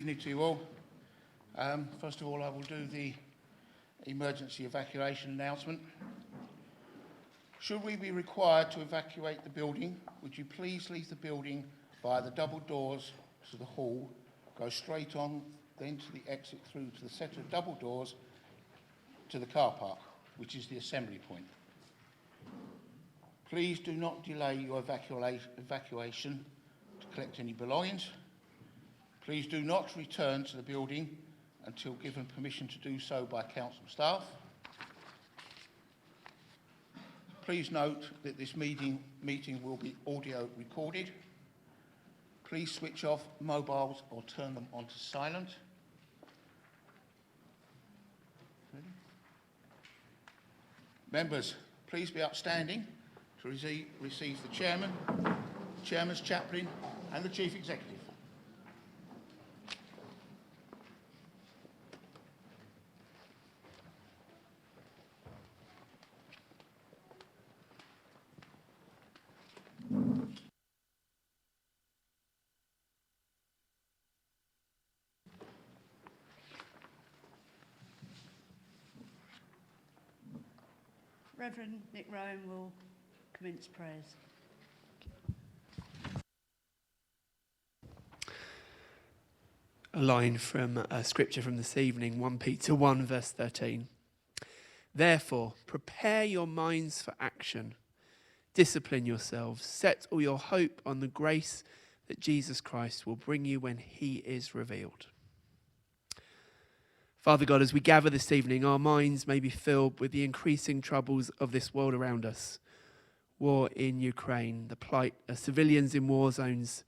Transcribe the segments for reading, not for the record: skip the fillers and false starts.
evening to you all. First of all, I will do the emergency evacuation announcement. Should we be required to evacuate the building, would you please leave the building via the double doors to the hall, go straight on, then to the exit through to the set of double doors to the car park, which is the assembly point. Please do not delay your evacuation to collect any belongings. Please do not return to the building until given permission to do so by council staff. Please note that this meeting will be audio recorded. Please switch off mobiles or turn them onto silent. Ready? Members, please be upstanding to receive the chairman, chairman's chaplain and the chief executive. Reverend Nick Rowan will commence prayers. A line from scripture from this evening, 1 Peter 1 verse 13. Therefore, prepare your minds for action. Discipline yourselves. Set all your hope on the grace that Jesus Christ will bring you when he is revealed. Father God, as we gather this evening, our minds may be filled with the increasing troubles of this world around us. War in Ukraine, the plight of civilians in war zones,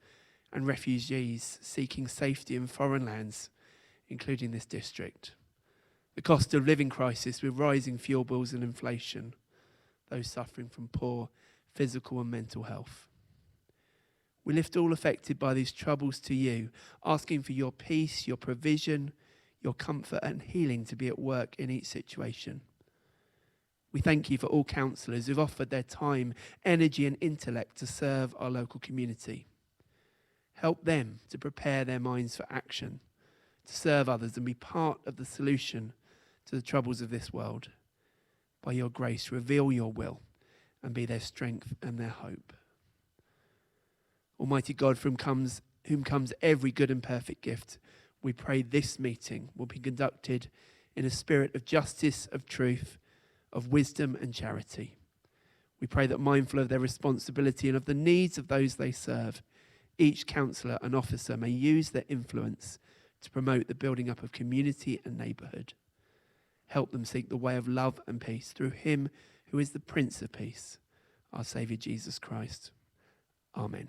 and refugees seeking safety in foreign lands, including this district. The cost of living crisis with rising fuel bills and inflation, those suffering from poor physical and mental health. We lift all affected by these troubles to you, asking for your peace, your provision, your comfort and healing to be at work in each situation. We thank you for all counsellors who've offered their time, energy and intellect to serve our local community. Help them to prepare their minds for action, to serve others and be part of the solution to the troubles of this world. By your grace, reveal your will and be their strength and their hope. Almighty God, from whom comes every good and perfect gift, we pray this meeting will be conducted in a spirit of justice, of truth, of wisdom and charity. We pray that, mindful of their responsibility and of the needs of those they serve, each councillor and officer may use their influence to promote the building up of community and neighbourhood. Help them seek the way of love and peace through him who is the Prince of Peace, our Saviour Jesus Christ. Amen.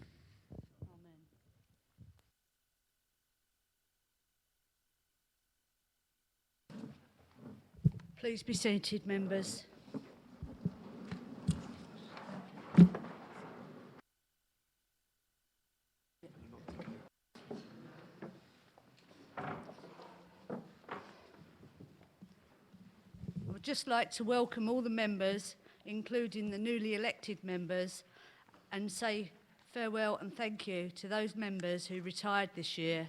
Please be seated, members. I would just like to welcome all the members, including the newly elected members, and say farewell and thank you to those members who retired this year,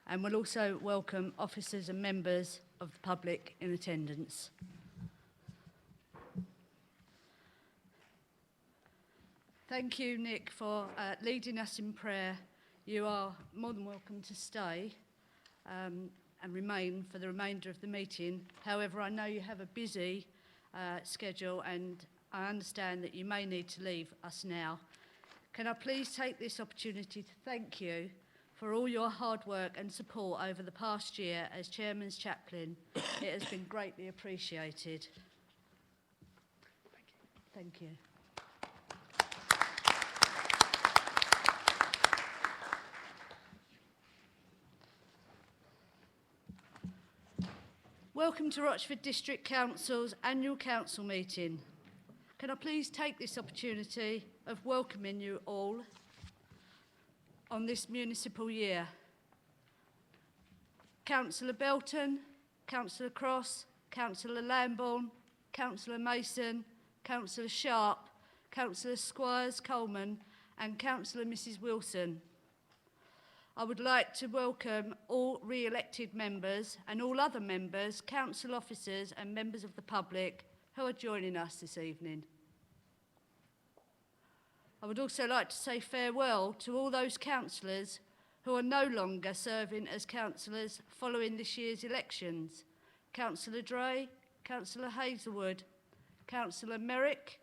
and we'll also welcome officers and members of the public in attendance. Thank you, Nick, for leading us in prayer. You are more than welcome to stay and remain for the remainder of the meeting. However, I know you have a busy schedule and I understand that you may need to leave us now. Can I please take this opportunity to thank you for all your hard work and support over the past year as Chairman's Chaplain. It has been greatly appreciated. Thank you. Welcome to Rochford District Council's annual council meeting. Can I please take this opportunity of welcoming you all on this municipal year. Councillor Belton, Councillor Cross, Councillor Lambourne, Councillor Mason, Councillor Sharp, Councillor Squires Coleman and Councillor Mrs Wilson. I would like to welcome all re-elected members and all other members, council officers and members of the public who are joining us this evening. I would also like to say farewell to all those councillors who are no longer serving as councillors following this year's elections. Councillor Dray, Councillor Hazelwood, Councillor Merrick,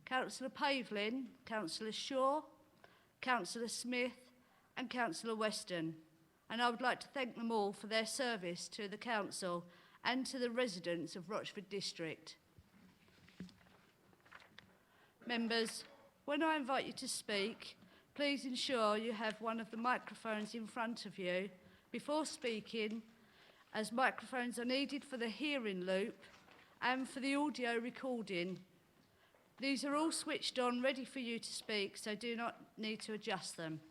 Councillor Pavlin, Councillor Shaw, Councillor Smith and Councillor Weston. And I would like to thank them all for their service to the council and to the residents of Rochford District. Members, when I invite you to speak, please ensure you have one of the microphones in front of you before speaking, as microphones are needed for the hearing loop and for the audio recording. These are all switched on, ready for you to speak, so do not need to adjust them.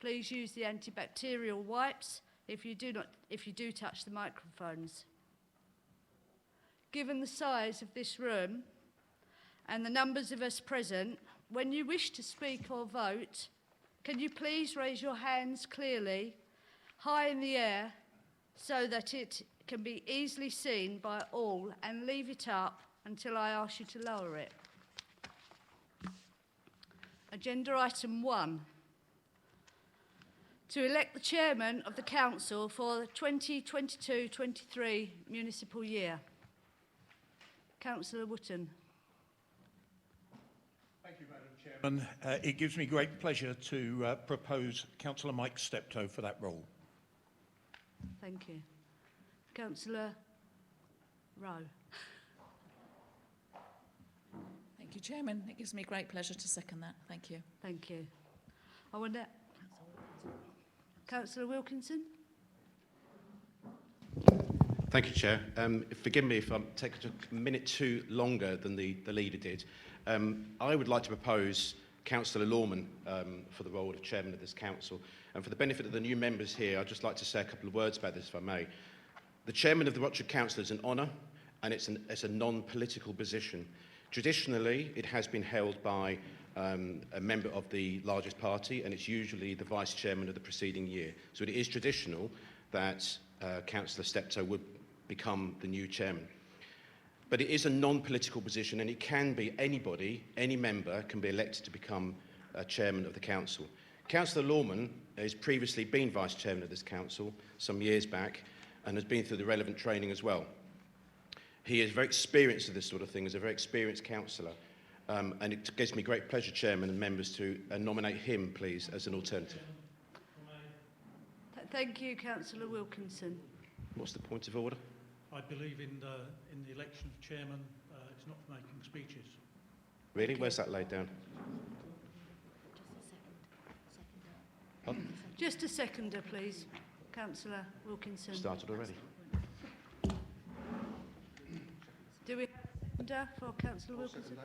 Please use the antibacterial wipes if you do touch the microphones. Given the size of this room and the numbers of us present, when you wish to speak or vote, can you please raise your hands clearly, high in the air, so that it can be easily seen by all, and leave it up until I ask you to lower it. Agenda item 1. To elect the chairman of the council for the 2022-23 municipal year. Councillor Wootton. Thank you, Madam Chairman. It gives me great pleasure to propose Councillor Mike Steptoe for that role. Thank you. Councillor Rowe. Thank you, Chairman. It gives me great pleasure to second that. Thank you. Thank you. I wonder, Councillor Wilkinson. Thank you, Chair. Forgive me if I'm taking a minute too longer than the leader did. I would like to propose Councillor Lorman for the role of Chairman of this Council. And for the benefit of the new members here, I'd just like to say a couple of words about this, if I may. The Chairman of the Rochford Council is an honour, and it's a non-political position. Traditionally, it has been held by a member of the largest party, and it's usually the Vice Chairman of the preceding year. So it is traditional that Councillor Steptoe would become the new Chairman. But it is a non-political position, and it can be anybody, any member can be elected to become Chairman of the Council. Councillor Lorman has previously been Vice Chairman of this Council some years back and has been through the relevant training as well. He is very experienced of this sort of thing, as a very experienced councillor, and it gives me great pleasure, Chairman and members, to nominate him, please, as an alternative. Thank you, Councillor Wilkinson. What's the point of order? I believe in the election of chairman, it's not for making speeches. Really? Where's that laid down? Just a seconder, please. Councillor Wilkinson. Started already. Do we have a seconder for Councillor Wilkinson?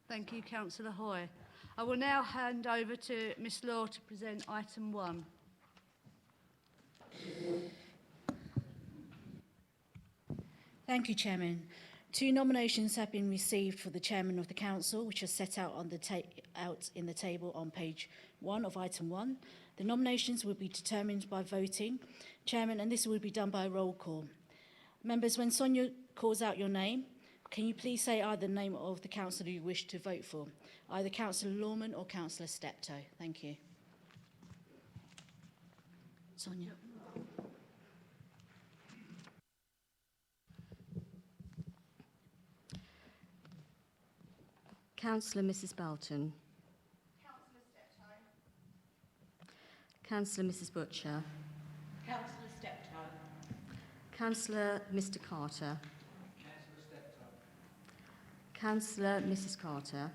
Thank you, Councillor Hoy. I will now hand over to Ms Law to present item 1. Thank you, Chairman. 2 nominations have been received for the Chairman of the Council, which are set out on in the table on page 1 of item 1. The nominations will be determined by voting, Chairman, and this will be done by roll call. Members, when Sonia calls out your name, can you please say either the name of the councillor you wish to vote for, either Councillor Lorman or Councillor Steptoe. Thank you. Sonia. Councillor Mrs Belton. Councillor Steptoe. Councillor Mrs Butcher. Councillor Steptoe. Councillor Mr Carter. Councillor Mrs Carter.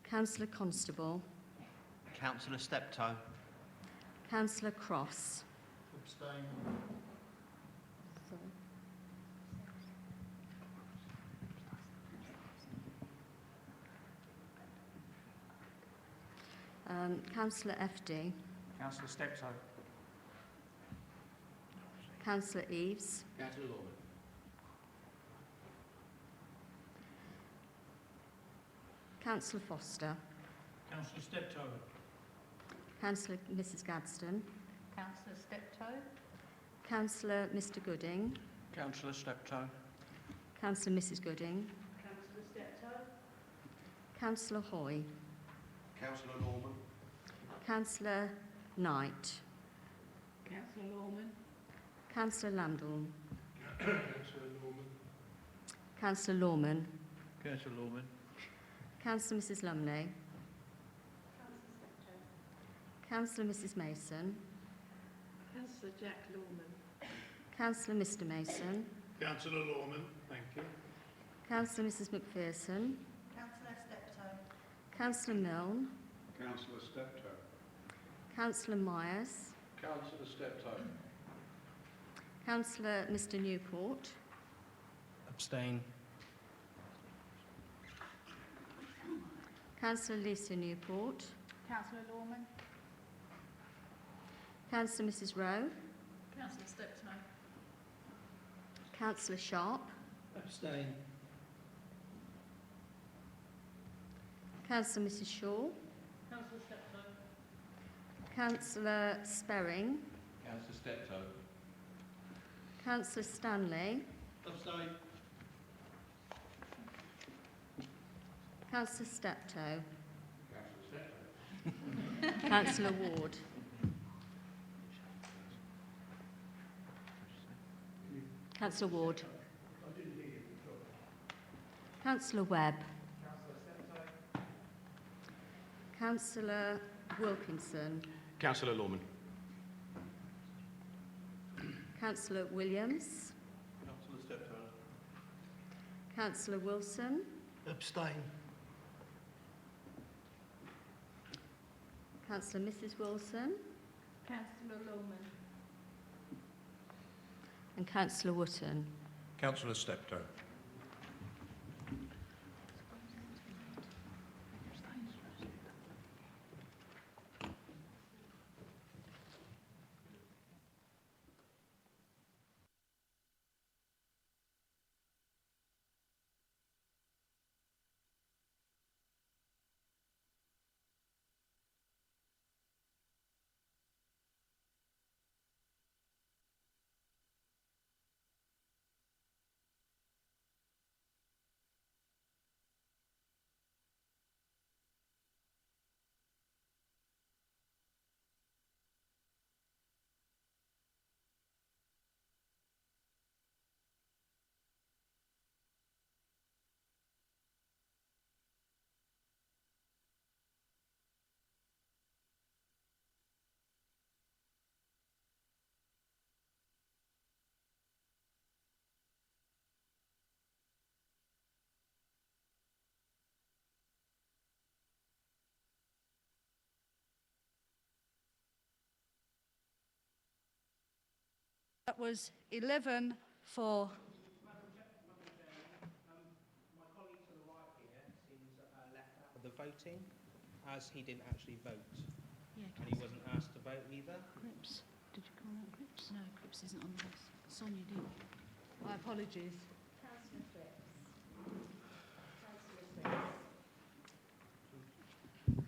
Councillor Constable. Councillor Steptoe. Councillor Cross. Abstain. Councillor FD. Councillor Steptoe. Councillor Eaves. Councillor Lorman. Councillor Foster. Councillor Steptoe. Councillor Mrs Gadsden, Councillor Steptoe. Councillor Mr Gooding, Councillor Steptoe. Councillor Mrs Gooding, Councillor Steptoe. Councillor Hoy, Councillor Norman. Councillor Knight, Councillor Lorman. Councillor Landall, Councillor Lorman, Councillor Lorman. Councillor Mrs Lumley, Councillor Mrs Mason, Councillor Jack Lorman. Councillor Mr Mason, Councillor Lorman, thank you. Councillor Mrs Macpherson, Councillor Steptoe. Councillor Milne, Councillor Steptoe. Councillor Myers, Councillor Steptoe. Councillor Mr Newport, Abstain. Councillor Lisa Newport, Councillor Lorman. Councillor Mrs Rowe, Councillor Steptoe. Councillor Sharp, Abstain. Councillor Mrs Shaw, Councillor Steptoe. Councillor Sperring, Councillor Steptoe. Councillor Stanley, Abstain. Councillor Steptoe, Councillor Ward, Councillor Ward, Councillor Webb, Councillor Wilkinson, Councillor Lorman. Councillor Williams, Councillor Steptoe. Councillor Wilson, Abstain. Councillor Mrs Wilson, Councillor Lorman. and Councillor Wotton. Councillor Steptoe. That was 11 for. My colleague to the right here seems left out of the voting, as he didn't actually vote, Yeah, and he wasn't asked to vote either. Cripps. Did you call that Cripps? No, Cripps isn't on the list. Sonia did. My apologies.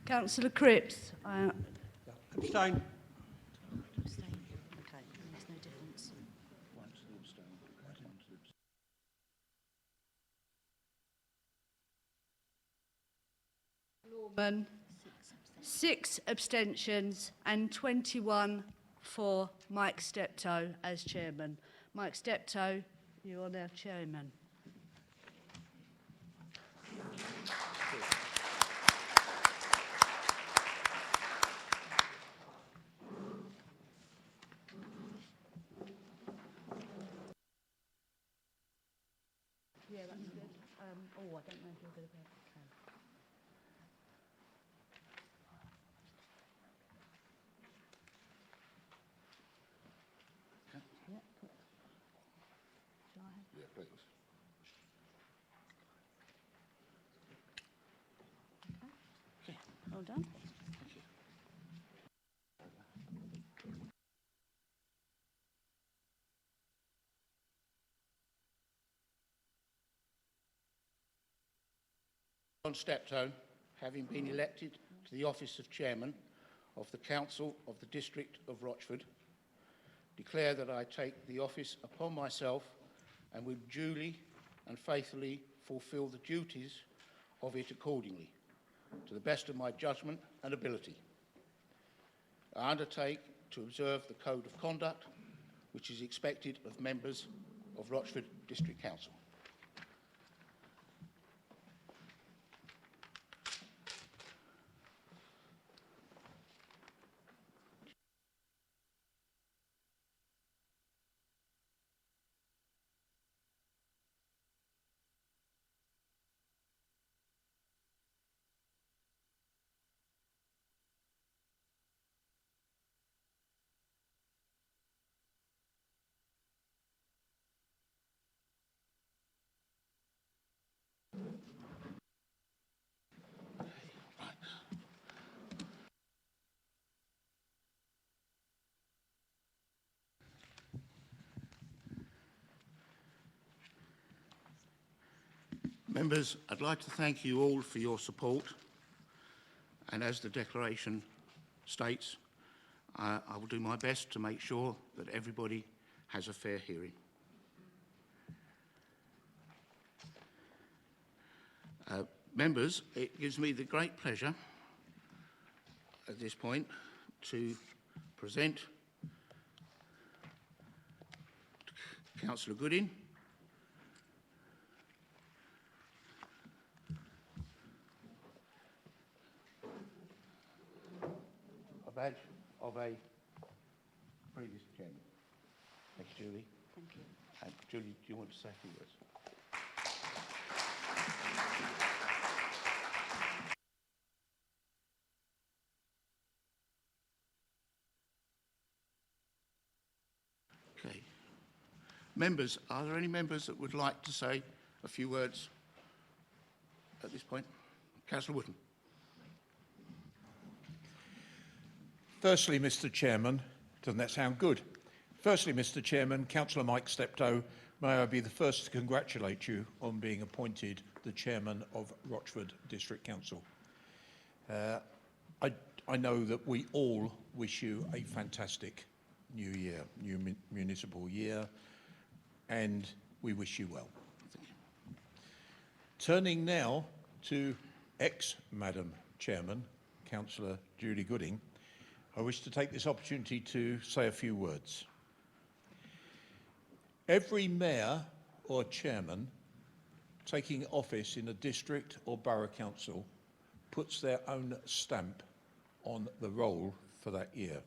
Councillor Cripps. Abstain. Abstain. Okay, there's no difference. Lorman. 6 abstentions and 21 for Mike Steptoe as chairman. Mike Steptoe, you are now chairman. Yeah, that's good. I don't know if you're going to be able to. Yeah, put. Shall I have? Yeah, please. Okay. Well done. John Steptoe, having been elected to the office of chairman, of the Council of the District of Rochford, declare that I take the office upon myself and will duly and faithfully fulfil the duties of it accordingly, to the best of my judgment and ability. I undertake to observe the Code of Conduct which is expected of members of Rochford District Council. Members, I'd like to thank you all for your support, and as the declaration states, I will do my best to make sure that everybody has a fair hearing. Members, it gives me the great pleasure at this point to present Councillor Goodin a badge of a previous chairman. Thank you, Julie. Thank you. And Julie, do you want to say a few words? Okay. Members, are there any members that would like to say a few words at this point? Councillor Wootton. Firstly, Mr Chairman, doesn't that sound good? Firstly, Mr Chairman, Councillor Mike Steptoe, may I be the first to congratulate you on being appointed the Chairman of Rochford District Council. I know that we all wish you a fantastic new year, new municipal year, and we wish you well. Turning now to ex-Madam Chairman, Councillor Julie Gooding, I wish to take this opportunity to say a few words. Every mayor or chairman taking office in a district or borough council puts their own stamp on the role for that year.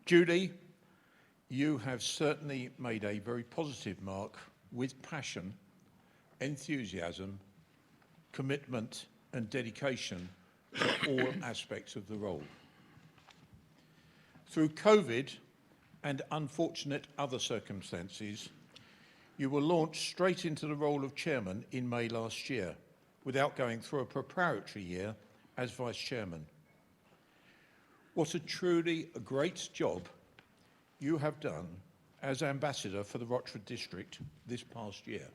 Julie, you have certainly made a very positive mark with passion, enthusiasm, commitment and dedication to all aspects of the role. Through COVID and unfortunate other circumstances, you were launched straight into the role of chairman in May last year, without going through a preparatory year as vice chairman. What a truly great job you have done as ambassador for the Rochford District this past year.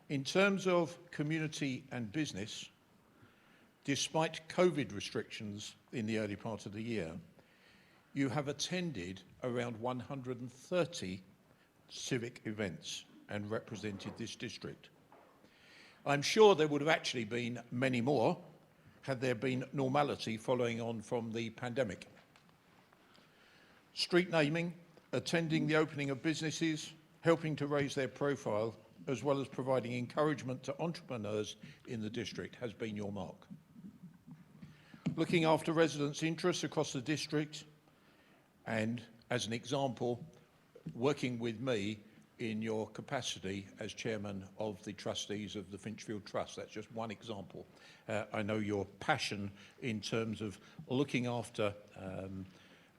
In terms of community and business, despite COVID restrictions in the early part of the year, you have attended around 130 civic events and represented this district. I'm sure there would have actually been many more had there been normality following on from the pandemic. Street naming, attending the opening of businesses, helping to raise their profile, as well as providing encouragement to entrepreneurs in the district has been your mark. Looking after residents' interests across the district, and as an example, working with me in your capacity as chairman of the trustees of the Finchfield Trust. That's just one example. I know your passion in terms of looking after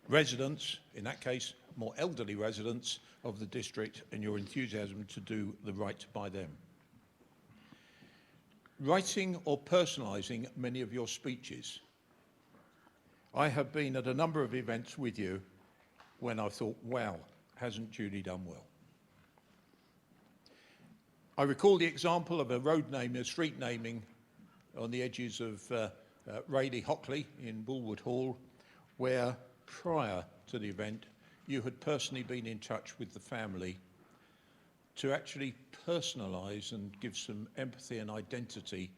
residents, in that case, more elderly residents of the district, and your enthusiasm to do the right by them. Writing or personalising many of your speeches. I have been at a number of events with you when I thought, wow, hasn't Julie done well? I recall the example of a road naming, a street naming on the edges of Rayleigh Hockley in Woolwood Hall, where prior to the event you had personally been in touch with the family to actually personalise and give some empathy and identity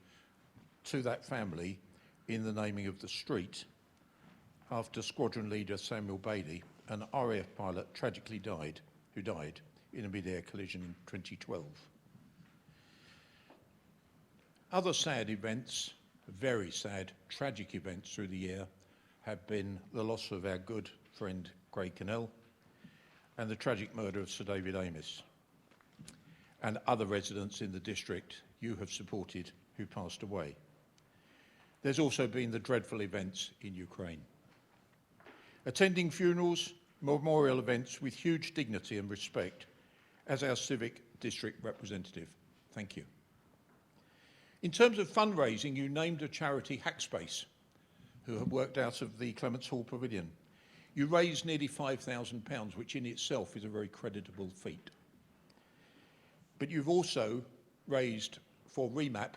to that family in the naming of the street after squadron leader Samuel Bailey, an RAF pilot, tragically died in a mid-air collision in 2012. Other sad events, very sad, tragic events through the year have been the loss of our good friend Craig Connell and the tragic murder of Sir David Amis and other residents in the district you have supported who passed away. There's also been the dreadful events in Ukraine. Attending funerals, memorial events with huge dignity and respect as our civic district representative. Thank you. In terms of fundraising, you named a charity, Hackspace, who have worked out of the Clements Hall Pavilion. You raised nearly £5,000, which in itself is a very creditable feat. But you've also raised for Remap,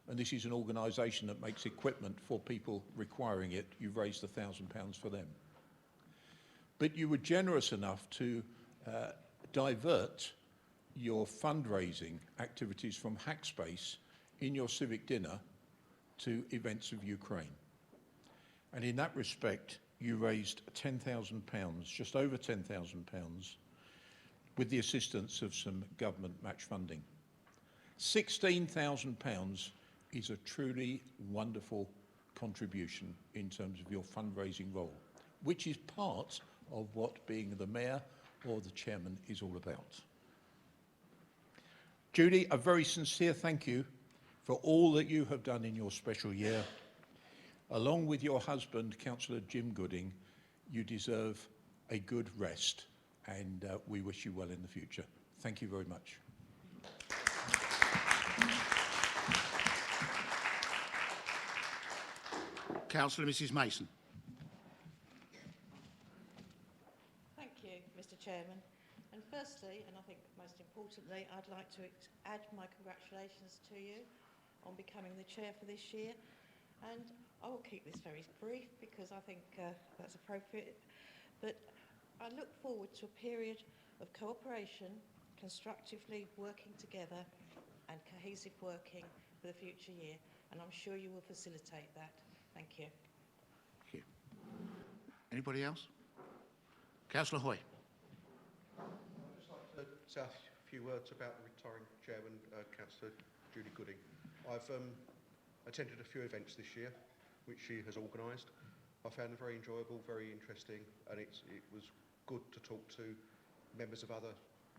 and this is an organisation that makes equipment for people requiring it. You've raised £1,000 for them. But you were generous enough to divert your fundraising activities from Hackspace in your civic dinner to events of Ukraine. And in that respect, you raised £10,000, just over £10,000, with the assistance of some government match funding. £16,000 is a truly wonderful contribution in terms of your fundraising role, which is part of what being the mayor or the chairman is all about. Julie, a very sincere thank you for all that you have done in your special year. Along with your husband, Councillor Jim Gooding, you deserve a good rest, and we wish you well in the future. Thank you very much. Councillor Mrs Mason. Thank you, Mr Chairman. And firstly, and I think most importantly, I'd like to add my congratulations to you on becoming the chair for this year. And I will keep this very brief because I think that's appropriate. But I look forward to a period of cooperation, constructively working together and cohesive working for the future year. And I'm sure you will facilitate that. Thank you. Thank you. Anybody else? Councillor Hoy. I'd just like to say a few words about the retiring chairman, Councillor Julie Gooding. I've attended a few events this year which she has organised. I found them very enjoyable, very interesting, and it was good to talk to members of other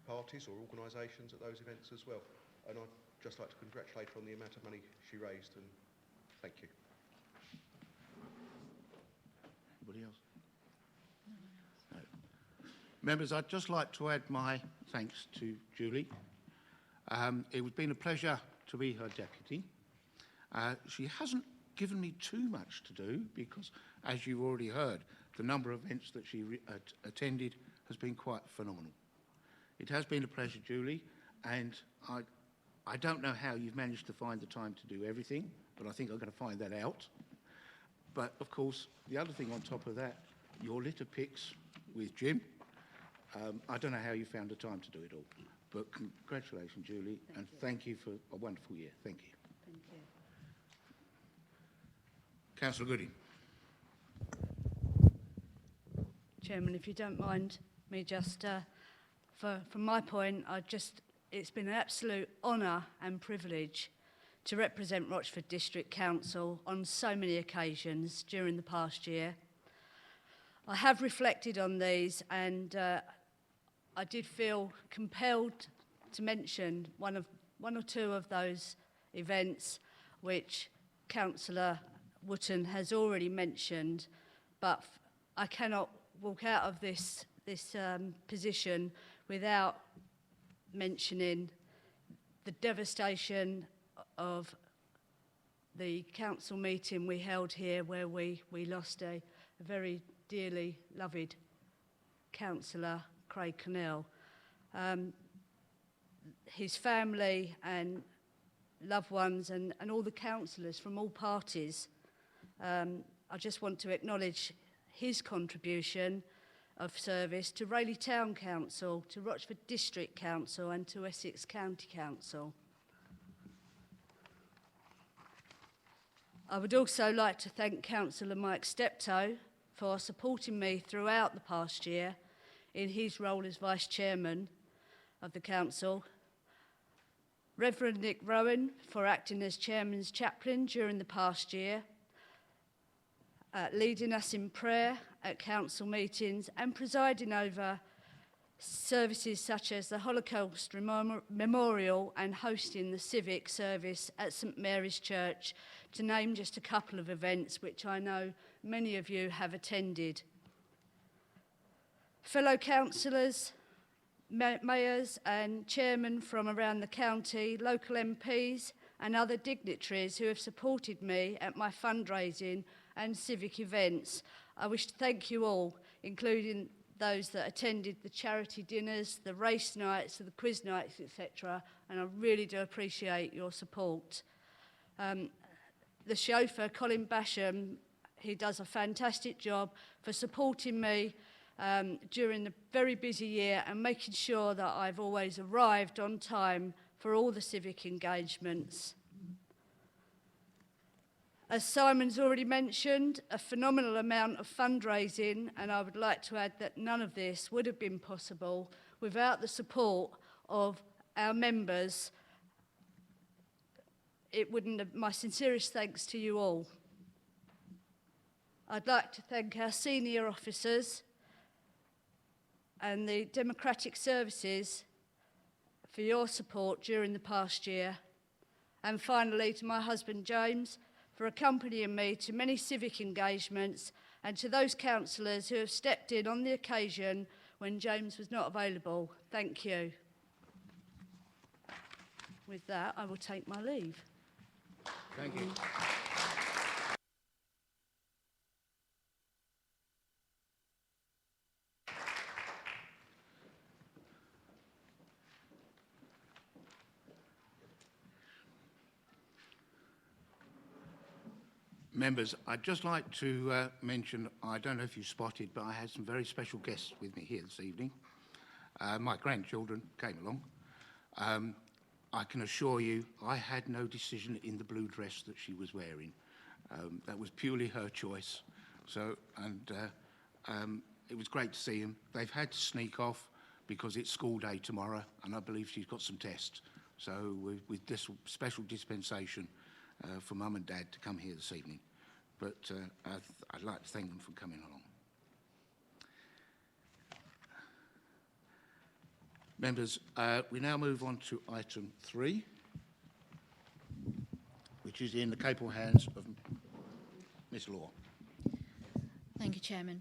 parties or organisations at those events as well. And I'd just like to congratulate her on the amount of money she raised, and thank you. Anybody else? No. Members, I'd just like to add my thanks to Julie. It has been a pleasure to be her deputy. She hasn't given me too much to do because, as you've already heard, the number of events that she attended has been quite phenomenal. It has been a pleasure, Julie, and I don't know how you've managed to find the time to do everything, but I think I'm going to find that out. But, of course, the other thing on top of that, your litter picks with Jim, I don't know how you found the time to do it all. But congratulations, Julie, and thank you for a wonderful year. Thank you. Thank you. Councillor Gooding. Chairman, if you don't mind me just, from my point, it's been an absolute honour and privilege to represent Rochford District Council on so many occasions during the past year. I have reflected on these, and I did feel compelled to mention one or two of those events which Councillor Wootton has already mentioned, but I cannot walk out of this position without mentioning the devastation of the council meeting we held here, where we lost a very dearly loved councillor, Craig Connell. His family and loved ones and all the councillors from all parties I just want to acknowledge his contribution of service to Rayleigh Town Council, to Rochford District Council and to Essex County Council. I would also like to thank Councillor Mike Steptoe for supporting me throughout the past year in his role as Vice Chairman of the Council, Reverend Nick Rowan for acting as Chairman's chaplain during the past year, leading us in prayer at council meetings and presiding over services such as the Holocaust Memorial and hosting the civic service at St Mary's Church, to name just a couple of events which I know many of you have attended. Fellow councillors, mayors and chairmen from around the county, local MPs and other dignitaries who have supported me at my fundraising and civic events, I wish to thank you all, including those that attended the charity dinners, the race nights, the quiz nights, etc. And I really do appreciate your support. The chauffeur, Colin Basham, he does a fantastic job for supporting me during the very busy year and making sure that I've always arrived on time for all the civic engagements. As Simon's already mentioned, a phenomenal amount of fundraising, and I would like to add that none of this would have been possible without the support of our members. It wouldn't have, my sincerest thanks to you all. I'd like to thank our senior officers and the Democratic Services for your support during the past year. And finally, to my husband James, for accompanying me to many civic engagements, and to those councillors who have stepped in on the occasion when James was not available. Thank you. With that, I will take my leave. Thank you. Members, I'd just like to mention, I don't know if you spotted, but I had some very special guests with me here this evening. My grandchildren came along. I can assure you, I had no decision in the blue dress that she was wearing. That was purely her choice. So, it was great to see them. They've had to sneak off because it's school day tomorrow, and I believe she's got some tests. So, with this special dispensation for Mum and Dad to come here this evening. But I'd like to thank them for coming along. Members, we now move on to item 3, which is in the capable hands of Ms Law. Thank you, Chairman.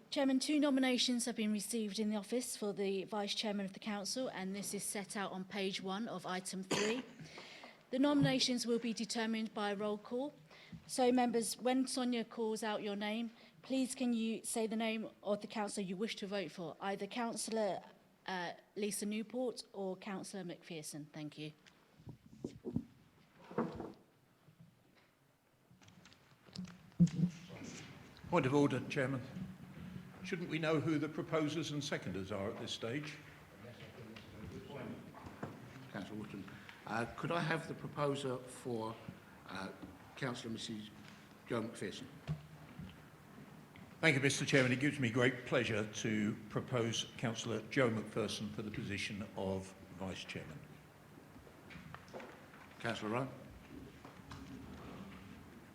Chairman, 2 nominations have been received in the office for the Vice Chairman of the Council, and this is set out on page 1 of item 3. The nominations will be determined by roll call. So, members, when Sonia calls out your name, please can you say the name of the councillor you wish to vote for, either Councillor Lisa Newport or Councillor McPherson. Thank you. Point of order, Chairman. Shouldn't we know who the proposers and seconders are at this stage? Councillor Wootton. Could I have the proposer for Councillor Mrs Jo McPherson? Thank you, Mr Chairman. It gives me great pleasure to propose Councillor Jo McPherson for the position of Vice Chairman. Councillor Rowe.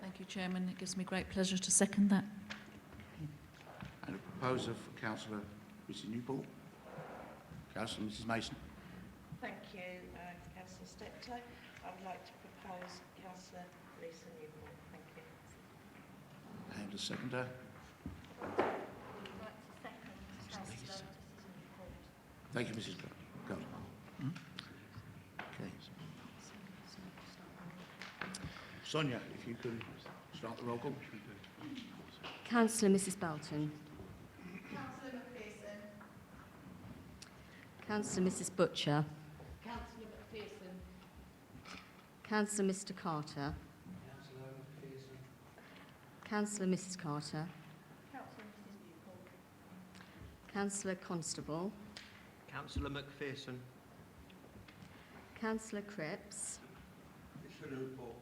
Thank you, Chairman. It gives me great pleasure to second that. And a proposer for Councillor Mrs Newport. Councillor Mrs Mason. Thank you, Councillor Steptoe. I would like to propose Councillor Lisa Newport. Thank you. And a seconder. Thank you, Mrs. Gold. Okay. Sonia, if you could start the roll call. Councillor Mrs Belton. Councillor McPherson. Councillor Mrs Butcher. Councillor McPherson. Councillor Mr Carter. Councillor Mrs Carter. Councillor Constable. Councillor McPherson. Councillor Cripps. Mr Newport.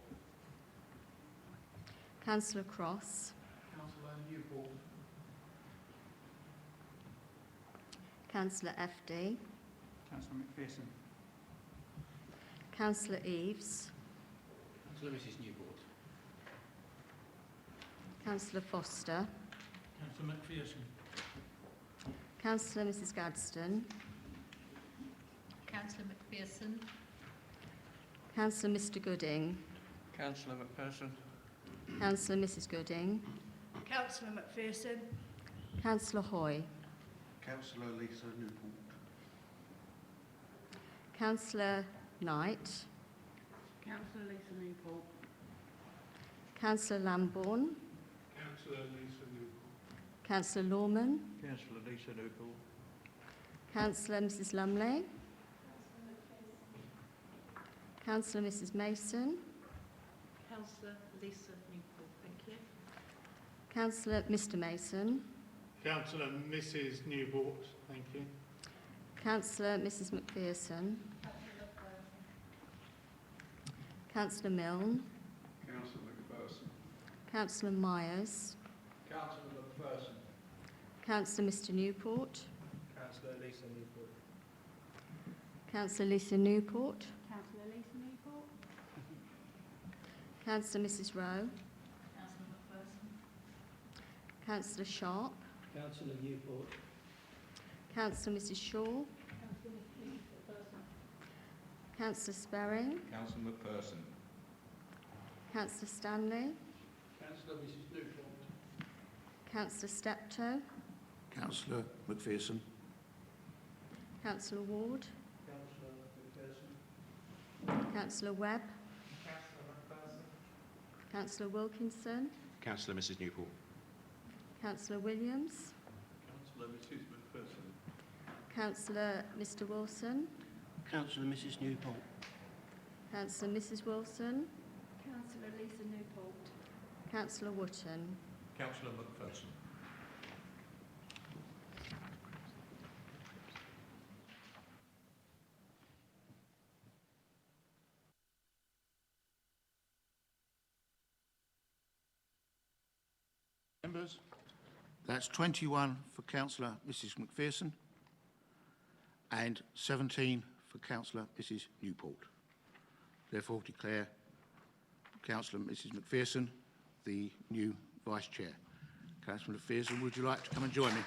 Councillor Cross. Councillor Newport. Councillor FD. Councillor McPherson. Councillor Eves. Councillor Mrs Newport. Councillor Foster. Councillor McPherson. Councillor Mrs Gadsden. Councillor McPherson. Councillor Mr Gooding. Councillor McPherson. Councillor Mrs Gooding. Councillor McPherson. Councillor Hoy. Councillor Lisa Newport. Councillor Knight. Councillor Lisa Newport. Councillor Lambourne. Councillor Lisa Newport. Councillor Lawman. Councillor Lisa Newport. Councillor Mrs Lumley. Councillor Mrs Mason. Councillor Lisa Newport. Thank you. Councillor Mr Mason. Councillor Mrs Newport. Thank you. Councillor Mrs McPherson. Councillor Milne. Councillor McPherson. Councillor Myers. Councillor McPherson. Councillor Mr Newport. Councillor Lisa Newport. Councillor Lisa Newport. Councillor Lisa Newport. Councillor Mrs Rowe. Councillor McPherson. Councillor Sharp. Councillor Newport. Councillor Mrs Shaw. Councillor Sperring. Councillor McPherson. Councillor Stanley. Councillor Mrs Newport. Councillor Steptoe. Councillor McPherson. Councillor Ward. Councillor McPherson. Councillor Webb. Councillor McPherson. Councillor Wilkinson. Councillor Mrs Newport. Councillor Williams. Councillor Mrs McPherson. Councillor Mr Wilson. Councillor Mrs Newport. Councillor Mrs Wilson. Councillor Lisa Newport. Councillor Wotton. Councillor McPherson. Members, that's 21 for Councillor Mrs McPherson and 17 for Councillor Mrs Newport. Therefore declare Councillor Mrs McPherson the new Vice Chair. Councillor McPherson, would you like to come and join me?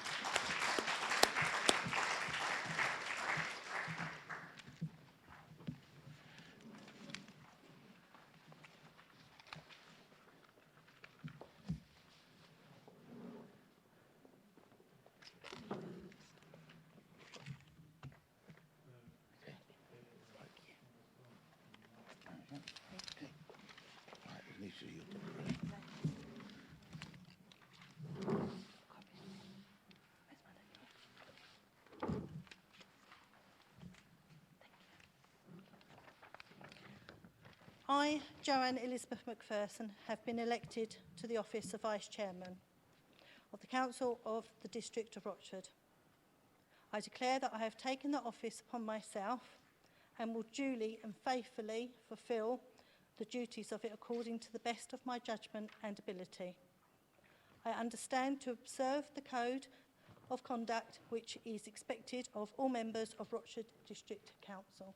I, Joanne Elizabeth McPherson, have been elected to the office of Vice Chairman of the Council of the District of Rochford. I declare that I have taken the office upon myself and will duly and faithfully fulfil the duties of it according to the best of my judgment and ability. I understand to observe the code of conduct which is expected of all members of Rochford District Council.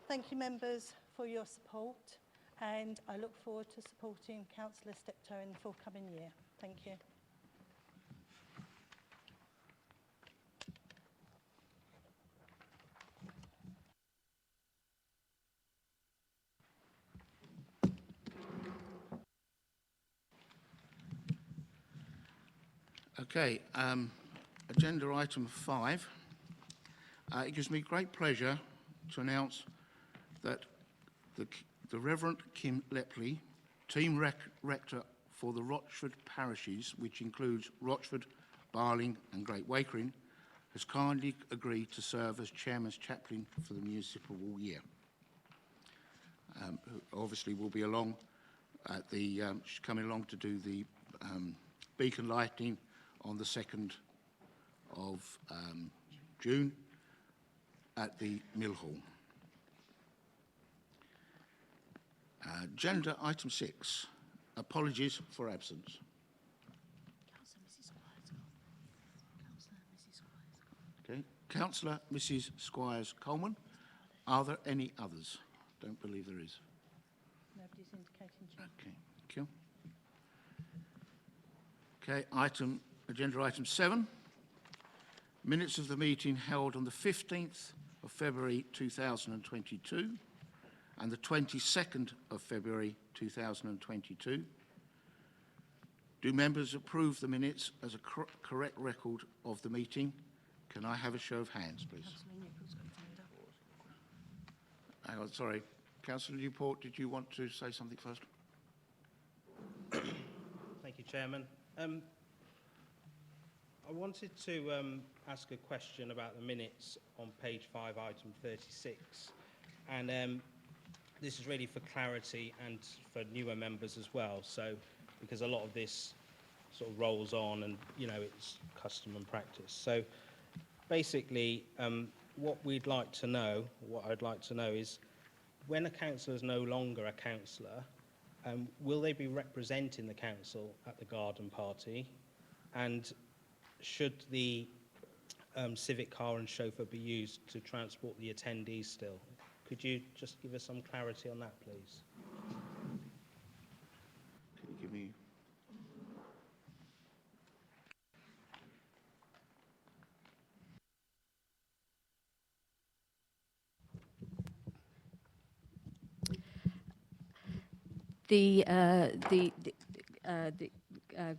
Thank you, members, for your support, and I look forward to supporting Councillor Steptoe in the forthcoming year. Thank you. Okay, agenda item 5. It gives me great pleasure to announce that the Reverend Kim Lepley, Team Rector for the Rochford parishes, which includes Rochford, Barling and Great Wakering, has kindly agreed to serve as Chairman's Chaplain for the municipal year. Obviously will be along at the, she's coming along to do the beacon lighting on the 2nd of June at the Mill Hall. Agenda item 6, apologies for absence. Okay, Councillor Mrs Squires Coleman. Are there any others? Don't believe there is. Nobody's indicating, Chair. Okay, thank you. Okay, agenda item 7. Minutes of the meeting held on the 15th of February 2022 and the 22nd of February 2022. Do members approve the minutes as a correct record of the meeting? Can I have a show of hands, please? Hang on, sorry. Councillor Newport, did you want to say something first? Thank you, Chairman. I wanted to ask a question about the minutes on page 5, item 36. And this is really for clarity and for newer members as well. So, because a lot of this sort of rolls on and, you know, it's custom and practice. So, basically, what I'd like to know is when a councillor is no longer a councillor, will they be representing the council at the garden party? And should the civic car and chauffeur be used to transport the attendees still? Could you just give us some clarity on that, please? Can you give me...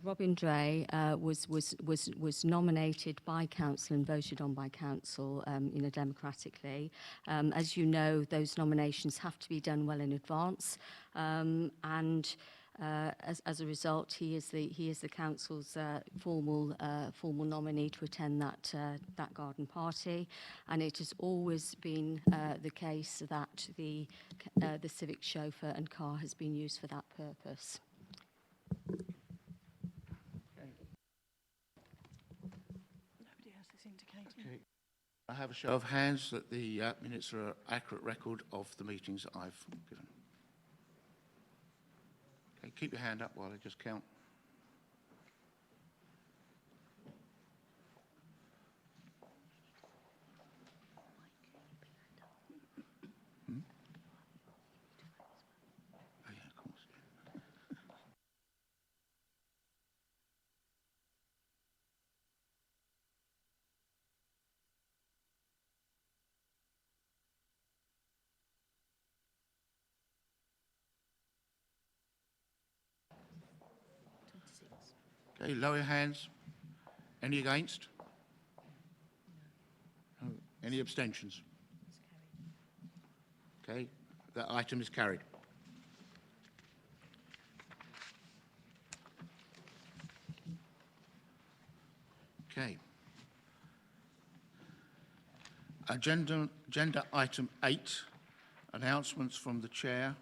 Robin Dray was nominated by council and voted on by council, democratically. As you know, those nominations have to be done well in advance, and as a result, he is the council's formal nominee to attend that garden party, and it has always been the case that the civic chauffeur and car has been used for that purpose. Nobody else is indicating. Okay. I have a show of hands that the minutes are an accurate record of the meetings that I've given. Okay, keep your hand up while I just count. Hmm? Oh, yeah, of course. Okay, lower your hands. Any against? No. Any abstentions? Okay, that item is carried. Okay. Agenda item 8, announcements from the Chair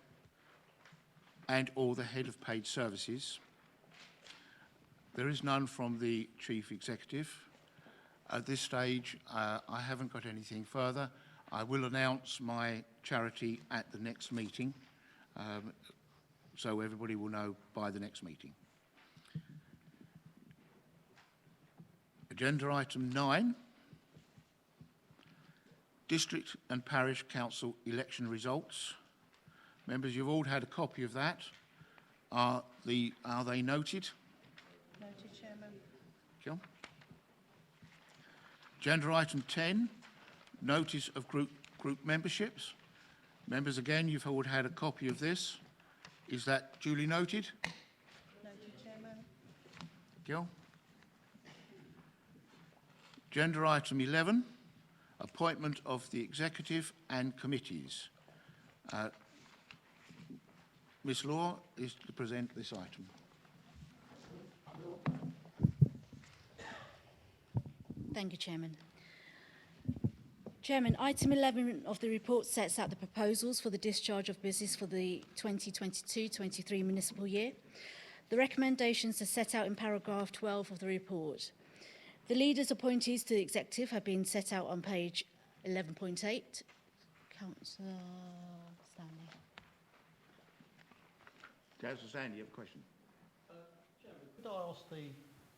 and or the Head of Paid Services. There is none from the Chief Executive. At this stage, I haven't got anything further. I will announce my charity at the next meeting, so everybody will know by the next meeting. Agenda item 9, District and Parish Council election results. Members, you've all had a copy of that. Are they noted? Noted, Chairman. Thank you. Agenda item 10, notice of group memberships. Members, again, you've all had a copy of this. Is that duly noted? Noted, Chairman. Thank you. Agenda item 11, appointment of the executive and committees. Ms Law is to present this item. Thank you, Chairman. Chairman, item 11 of the report sets out the proposals for the discharge of business for the 2022-23 municipal year. The recommendations are set out in paragraph 12 of the report. The leaders' appointees to the executive have been set out on page 11.8. Councillor Stanley. Councillor Sandy, you have a question? Could I ask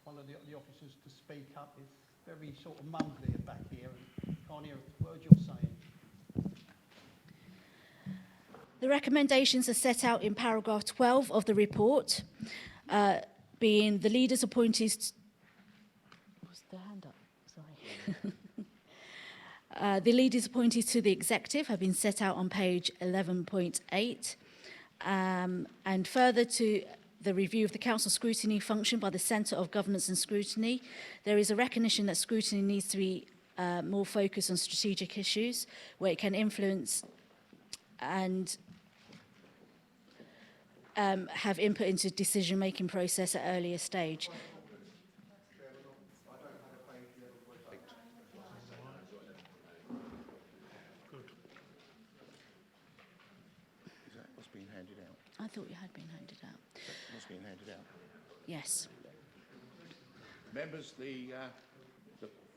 one of the officers to speak up? It's very sort of mumbly back here and can't hear a word you're saying. The recommendations are set out in paragraph 12 of the report, being the leaders' appointees. Was the hand up? Sorry. The leaders' appointees to the executive have been set out on page 11.8. And further to the review of the council scrutiny function by the Centre of Governance and Scrutiny, there is a recognition that scrutiny needs to be more focused on strategic issues where it can influence and have input into decision-making process at earlier stage. Is that what's being handed out? I thought you had been handed out. What's being handed out? Yes. Members, the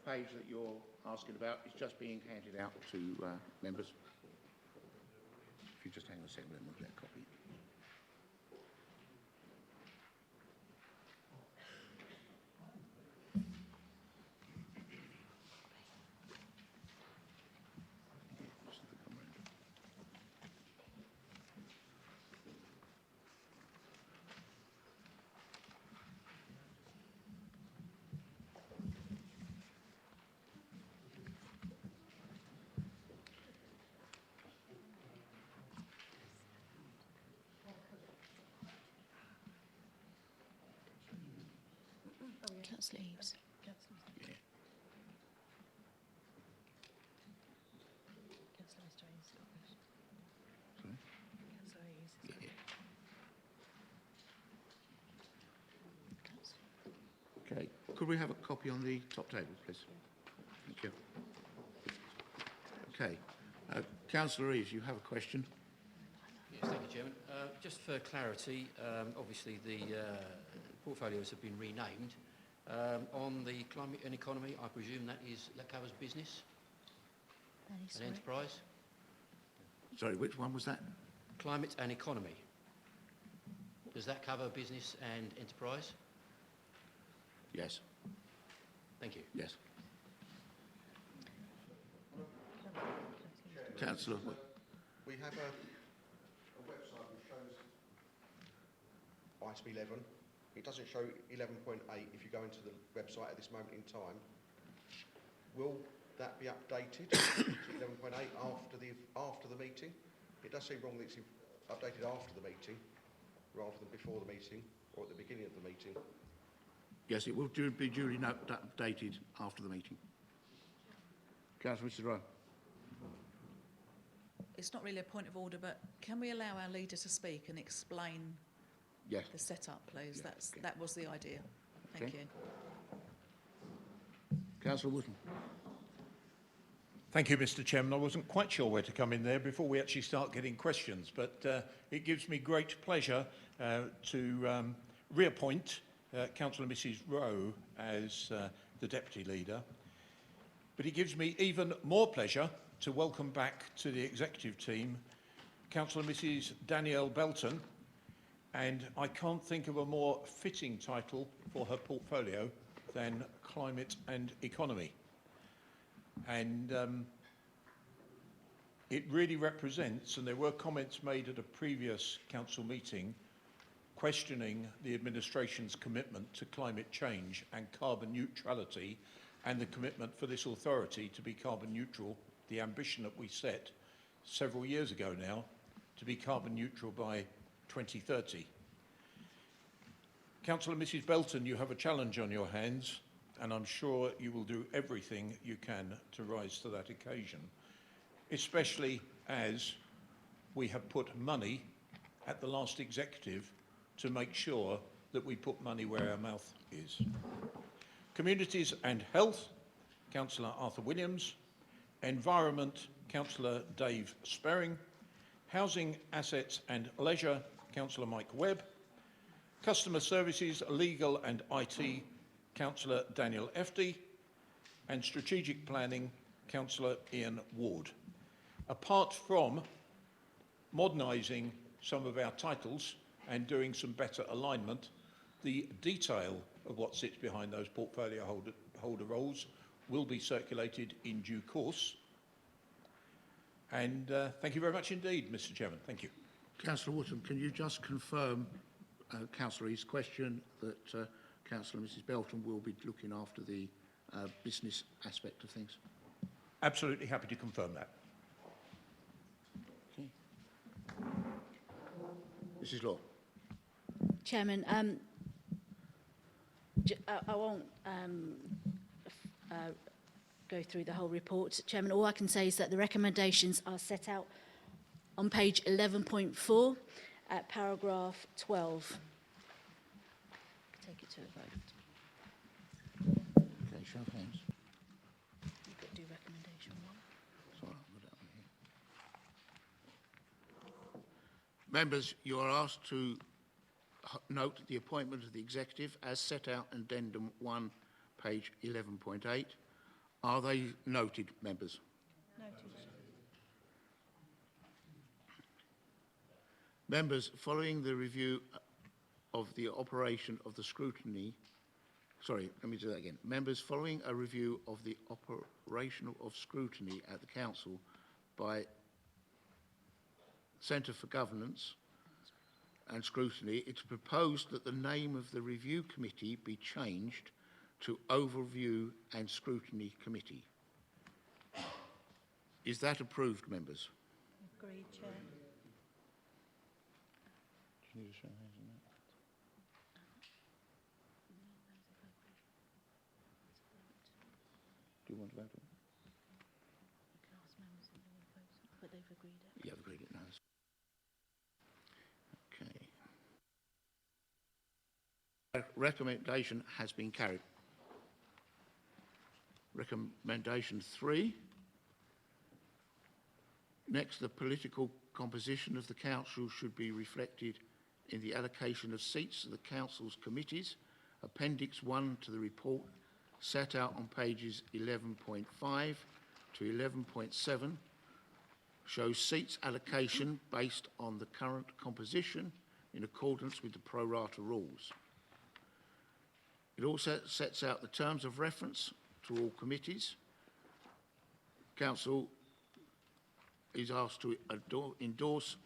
page that you're asking about is just being handed out to members. If you just hang on a second, then we'll get a copy. Councillor Eaves. Yeah. Okay. Could we have a copy on the top table, please? Thank you. Okay. Councillor Eaves, you have a question? Yes, thank you, Chairman. Just for clarity, obviously the portfolios have been renamed. On the climate and economy, I presume that covers business and enterprise? Sorry, which one was that? Climate and economy. Does that cover business and enterprise? Yes. Thank you. Yes. Councillor. We have a website which shows item 11. It doesn't show 11.8 if you go into the website at this moment in time. Will that be updated to 11.8 after the meeting? It does seem wrong that it's updated after the meeting rather than before the meeting or at the beginning of the meeting. Yes, it will be duly updated after the meeting. Councillor Mrs. Rowe. It's not really a point of order, but can we allow our leader to speak and explain the setup, please? Yeah, That was the idea. Thank you. Councillor Wootton. Thank you, Mr. Chairman. I wasn't quite sure where to come in there before we actually start getting questions, but it gives me great pleasure to reappoint Councillor Mrs. Rowe as the Deputy Leader. But it gives me even more pleasure to welcome back to the Executive team Councillor Mrs. Danielle Belton, and I can't think of a more fitting title for her portfolio than Climate and Economy. And it really represents, and there were comments made at a previous council meeting questioning the administration's commitment to climate change and carbon neutrality and the commitment for this authority to be carbon neutral, the ambition that we set several years ago now to be carbon neutral by 2030. Councillor Mrs. Belton, you have a challenge on your hands, and I'm sure you will do everything you can to rise to that occasion, especially as we have put money at the last executive to make sure that we put money where our mouth is. Communities and Health, Councillor Arthur Williams. Environment, Councillor Dave Sperring. Housing, Assets and Leisure, Councillor Mike Webb. Customer Services, Legal and IT, Councillor Daniel Efty, and Strategic Planning, Councillor Ian Ward. Apart from modernising some of our titles and doing some better alignment, the detail of what sits behind those portfolio holder roles will be circulated in due course. And thank you very much indeed, Mr. Chairman. Thank you. Councillor Wootton, can you just confirm Councillor East's question that Councillor Mrs Belton will be looking after the business aspect of things? Absolutely happy to confirm that. Okay. Mrs Law. Chairman, I won't go through the whole report. Chairman, all I can say is that the recommendations are set out on page 11.4 at paragraph 12. Take it to a vote. Okay, show of hands. You've got to do recommendation 1. Sorry, I've got that one here. Members, you are asked to note the appointment of the executive as set out in addendum 1, page 11.8. Are they noted, members? Noted. Members, following the review of the operation of the scrutiny, sorry, let me do that again. Members, following a review of the operation of scrutiny at the Council by Centre for Governance and Scrutiny, it's proposed that the name of the review committee be changed to Overview and Scrutiny Committee. Is that approved, members? Agreed, Chair. Do you need a show of hands on that? Do you want to vote on it? But they've agreed it. Yeah, I've agreed it now. Okay. Recommendation has been carried. Recommendation 3. Next, the political composition of the council should be reflected in the allocation of seats to the council's committees. Appendix 1 to the report set out on pages 11.5 to 11.7 shows seats allocation based on the current composition in accordance with the pro rata rules. It also sets out the terms of reference to all committees. Council is asked to endorse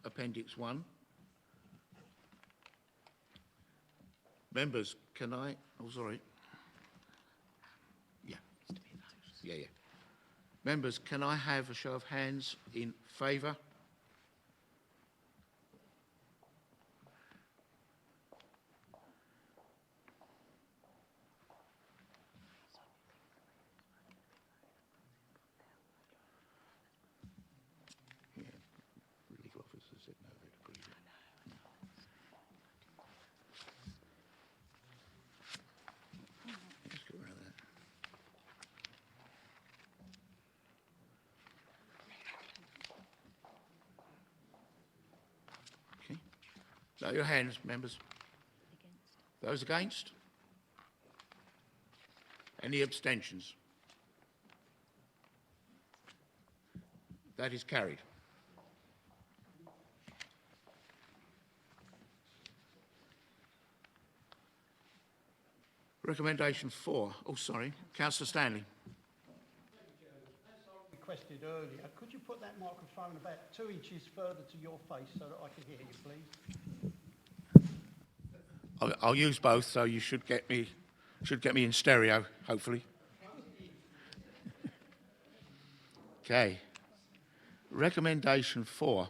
Appendix 1. Members, can I... Oh, sorry. Yeah. Yeah. Members, can I have a show of hands in favour? Legal officer said no, they'd agreed. Let's get rid of that. Okay. Now your hands, members. Those against? Any abstentions? That is carried. Recommendation 4. Oh, sorry. Councillor Stanley. As I requested earlier, could you put that microphone about 2 inches further to your face so that I can hear you, please? I'll use both, so you should get me in stereo, hopefully. Okay. Recommendation 4.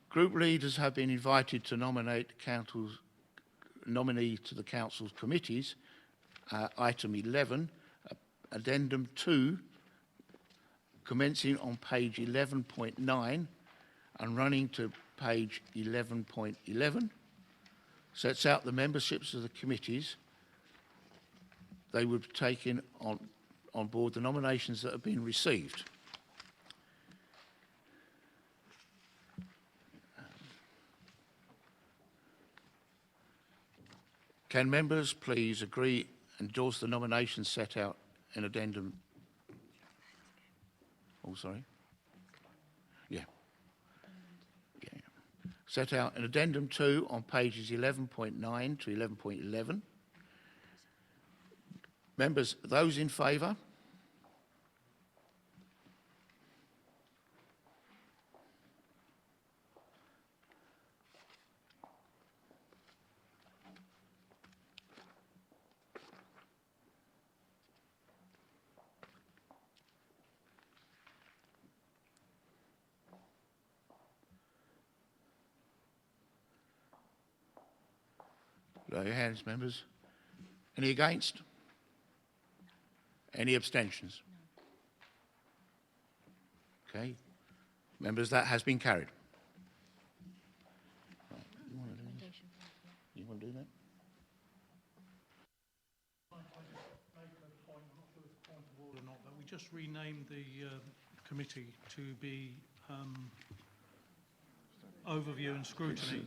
Group leaders have been invited to nominate nominee to the council's committees. Item 11, addendum 2, commencing on page 11.9 and running to page 11.11, sets out the memberships of the committees. They would take in on board the nominations that have been received. Can members please agree and endorse the nominations set out in addendum? Oh, sorry. Yeah. Set out in addendum 2 on pages 11.9 to 11.11. Members, those in favour? Lower your hands, members. Any against? Any abstentions? Okay. Members, that has been carried. Right. You want to do that? Or not, but we just renamed the committee to be overview and scrutiny.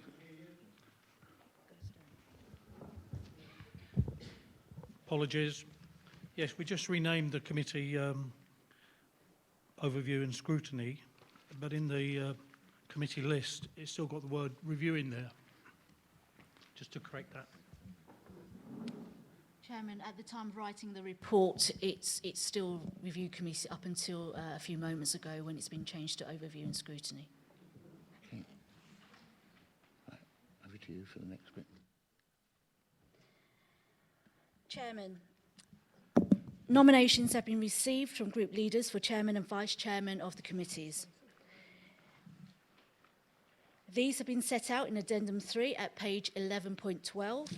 Apologies. Yes, we just renamed the committee overview and scrutiny, but in the committee list, it's still got the word review in there. Just to correct that. Chairman, at the time of writing the report, it's still review committee up until a few moments ago when it's been changed to overview and scrutiny. Okay. Right. Over to you for the next bit. Chairman, nominations have been received from group leaders for chairman and vice chairman of the committees. These have been set out in addendum 3 at page 11.12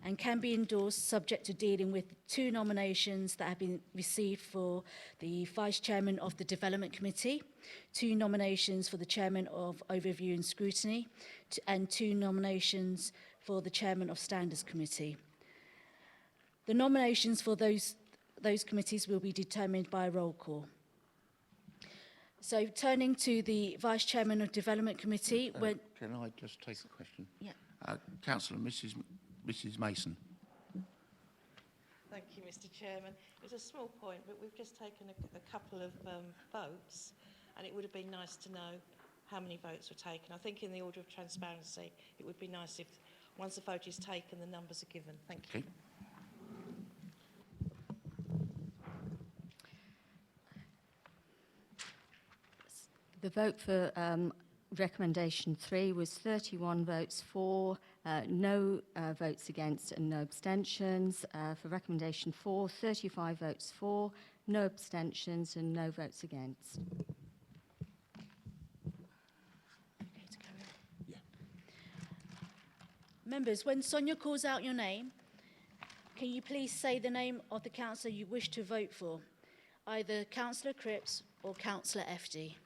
and can be endorsed subject to dealing with 2 nominations that have been received for the vice chairman of the development committee, 2 nominations for the chairman of overview and scrutiny, and 2 nominations for the chairman of standards committee. The nominations for those committees will be determined by a roll call. So turning to the Vice Chairman of Development Committee, Can I just take a question? Yeah. Councillor Mrs Mason. Thank you, Mr. Chairman. It's a small point, but we've just taken a couple of votes, and it would have been nice to know how many votes were taken. I think in the order of transparency, it would be nice if once the vote is taken, the numbers are given. Thank you. Okay. The vote for recommendation 3 was 31 votes for, no votes against and no abstentions. For recommendation 4, 35 votes for, no abstentions and no votes against. Yeah. members, when Sonia calls out your name, can you please say the name of the councillor you wish to vote for, either Councillor Cripps or Councillor FD?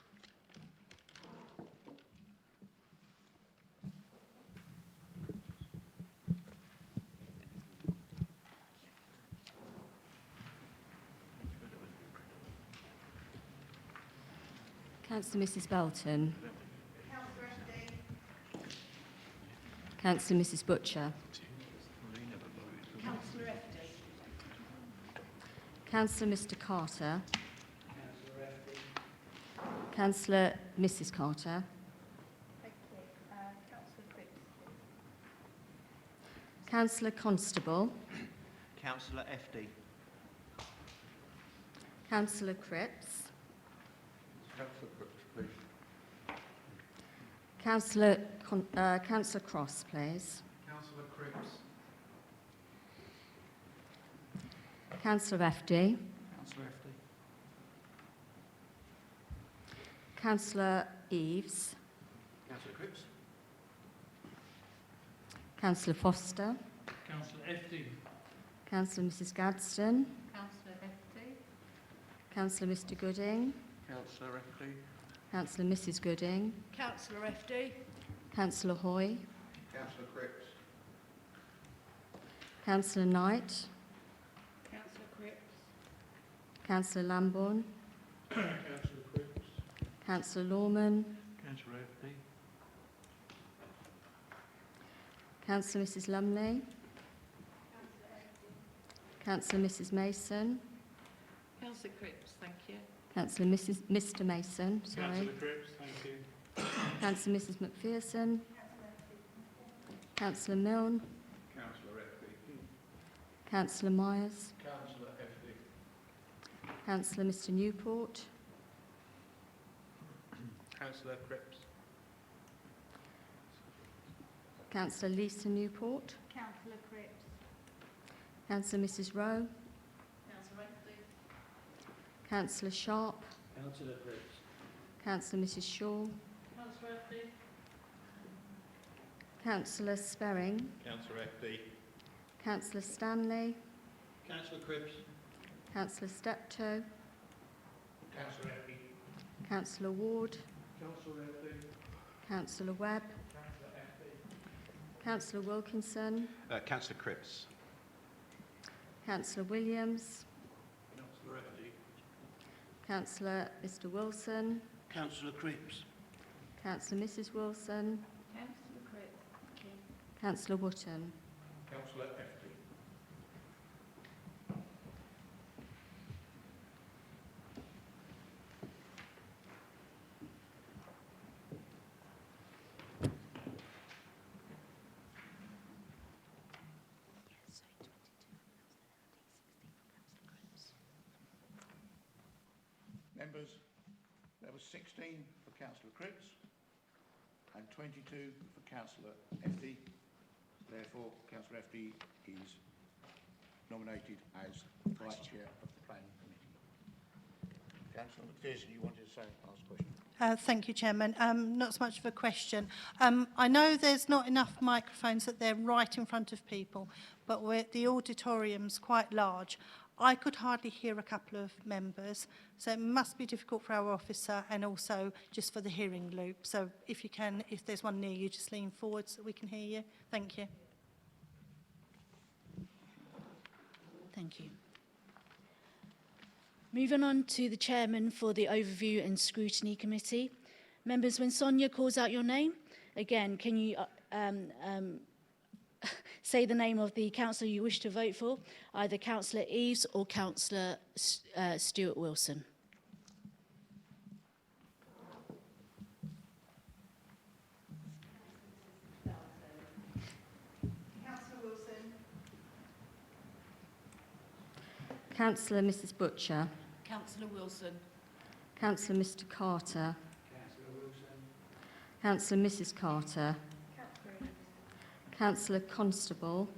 Councillor Mrs Belton. Councillor Mrs Butcher. Councillor Mr Carter. Councillor Mrs Carter. Councillor Constable. Councillor FD. Councillor Cripps. Councillor Cripps, please. Councillor Cross, please. Councillor Cripps. Councillor FD. Councillor FD. Councillor Eves. Councillor Cripps. Councillor Foster. Councillor FD. Councillor Mrs Gadsden. Councillor FD. Councillor Mr Gooding. Councillor FD. Councillor Mrs Gooding. Councillor FD. Councillor Hoy. Councillor Cripps. Councillor Knight. Councillor Cripps. Councillor Lambourne. Councillor Cripps. Councillor Lawman. Councillor FD. Councillor Mrs Lumley. Councillor Mrs Mason. Councillor Cripps, thank you. Councillor Mr Mason, sorry. Councillor Cripps, thank you. Councillor Mrs McPherson. Councillor Milne. Councillor FD. Councillor Myers. Councillor FD. Councillor Mr Newport. Councillor Cripps. Councillor Lisa Newport. Councillor Cripps. Councillor Mrs Rowe. Councillor Redford. Councillor Sharp. Councillor Cripps. Councillor Mrs Shaw. Councillor Redford. Councillor Sperring. Councillor FD. Councillor Stanley. Councillor Cripps. Councillor Steptoe. Councillor FD. Councillor Ward. Councillor FD. Councillor Webb. Councillor Wilkinson. Councillor Cripps. Councillor Williams. Councillor FD. Councillor Mr Wilson. Councillor Cripps. Councillor Mrs Wilson. Councillor Cripps. Councillor Wotton. Councillor FD. Members, there was 16 for Councillor Cripps and 22 for Councillor FD. Therefore, Councillor FD is nominated as Vice Chair of the Planning Committee. Councillor McPherson, you wanted to ask a question? Thank you, Chairman. Not so much of a question. I know there's not enough microphones that they're right in front of people, but the auditorium's quite large. I could hardly hear a couple of members, so it must be difficult for our officer and also just for the hearing loop. So if you can, if there's one near you, just lean forward so we can hear you. Thank you. Thank you. Moving on to the chairman for the Overview and Scrutiny Committee. Members, when Sonia calls out your name, again, can you say the name of the councillor you wish to vote for, either Councillor Eves or Councillor Stuart Wilson. Councillor Wilson. Councillor Mrs Butcher. Councillor Wilson. Councillor Mr Carter. Councillor Mrs Carter. Councillor Constable.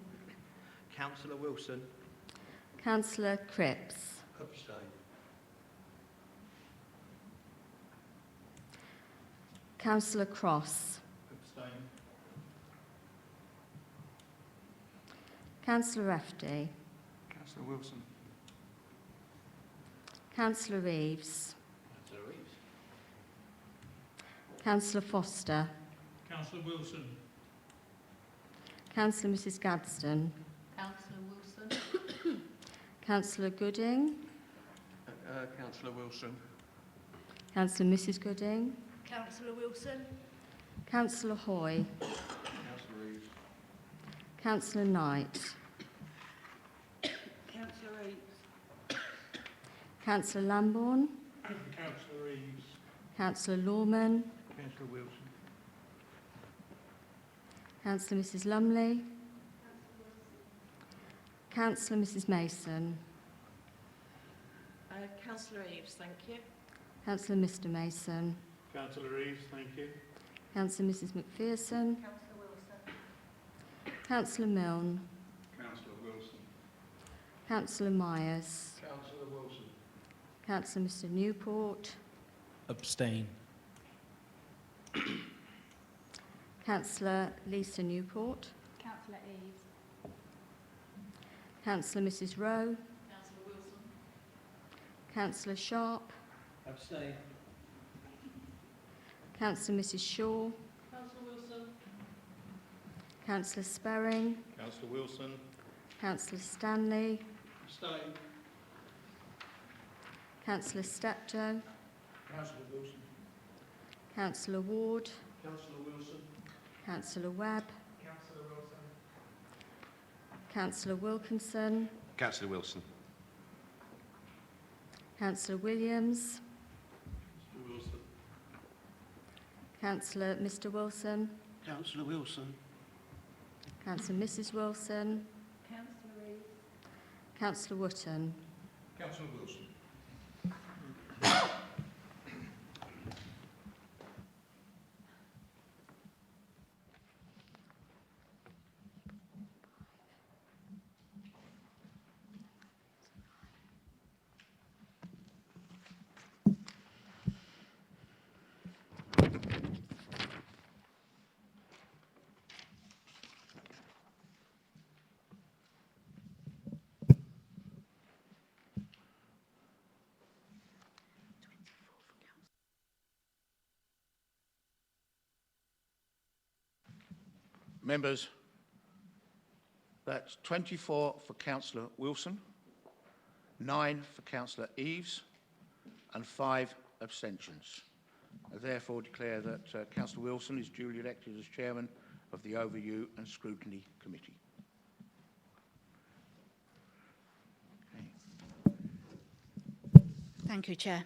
Councillor Wilson. Councillor Cripps. Abstain. Councillor Cross. Abstain. Councillor FD. Councillor Wilson. Councillor Reeves. Councillor Reeves. Councillor Foster. Councillor Wilson. Councillor Mrs Gadsden. Councillor Wilson. Councillor Gooding. Councillor Wilson. Councillor Mrs Gooding. Councillor Wilson. Councillor Hoy. Councillor Reeves. Councillor Knight. Councillor Reeves. Councillor Lambourne. Councillor Reeves. Councillor Lawman. Councillor Wilson. Councillor Mrs Lumley. Councillor Mrs Mason. Councillor Eves, thank you. Councillor Mr Mason. Councillor Reeves, thank you. Councillor Mrs McPherson. Councillor Wilson. Councillor Milne. Councillor Wilson. Councillor Myers. Councillor Wilson. Councillor Mr Newport. Abstain. Councillor Lisa Newport. Councillor Eves. Councillor Mrs Rowe. Councillor Wilson. Councillor Sharp. Abstain. Councillor Mrs Shaw. Councillor Wilson. Councillor Sperring. Councillor Wilson. Councillor Stanley. Abstain. Councillor Steptoe. Councillor Wilson. Councillor Ward. Councillor Wilson. Councillor Webb. Councillor Wilson. Councillor Wilkinson. Councillor Wilson. Councillor Williams. Councillor Mr Wilson. Councillor Wilson. Councillor Mrs Wilson. Councillor Wotton. Councillor Wilson. Members, that's 24 for Councillor Wilson, 9 for Councillor Eves, and 5 abstentions. I therefore declare that Councillor Wilson is duly elected as Chairman of the Overview and Scrutiny Committee. Thank you, Chair.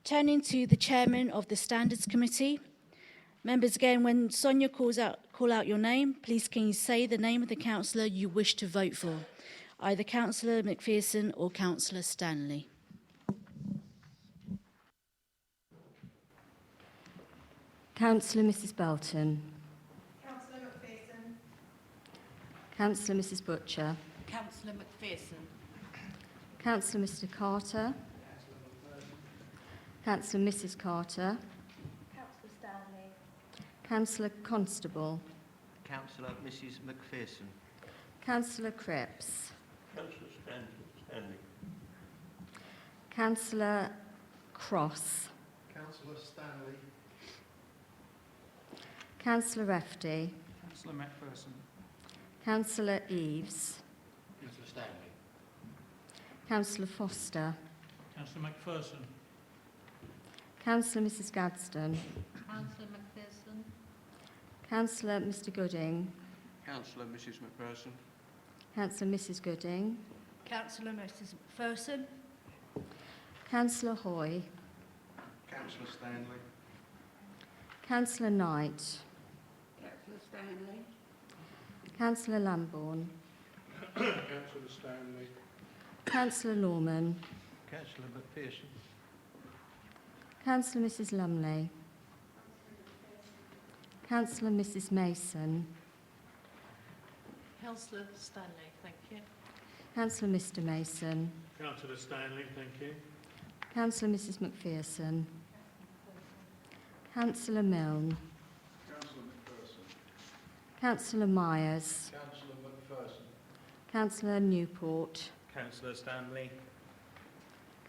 Turning to the Chairman of the Standards Committee. Members, again, when Sonia call out your name, please can you say the name of the councillor you wish to vote for, either Councillor McPherson or Councillor Stanley. Councillor Mrs Belton. Councillor McPherson. Councillor Mrs Butcher. Councillor McPherson. Councillor Mr Carter. Councillor Mrs Carter. Councillor Stanley. Councillor Constable. Councillor Mrs McPherson. Councillor Cripps. Councillor Stanley. Councillor Cross. Councillor Stanley. Councillor Refty. Councillor McPherson. Councillor Eves. Councillor Stanley. Councillor Foster. Councillor McPherson. Councillor Mrs Gadsden. Councillor McPherson. Councillor Mr Gooding. Councillor Mrs McPherson. Councillor Mrs Gooding. Councillor Mrs McPherson. Councillor Hoy. Councillor Stanley. Councillor Knight. Councillor Stanley. Councillor Lambourne. Councillor Stanley. Councillor Lorman. Councillor McPherson. Councillor Mrs Lumley. Councillor Mrs Mason. Councillor Stanley, thank you. Councillor Mr Mason. Councillor Stanley, thank you. Councillor Mrs Macpherson. Councillor Milne. Councillor McPherson. Councillor Myers. Councillor McPherson. Councillor Newport. Councillor Stanley.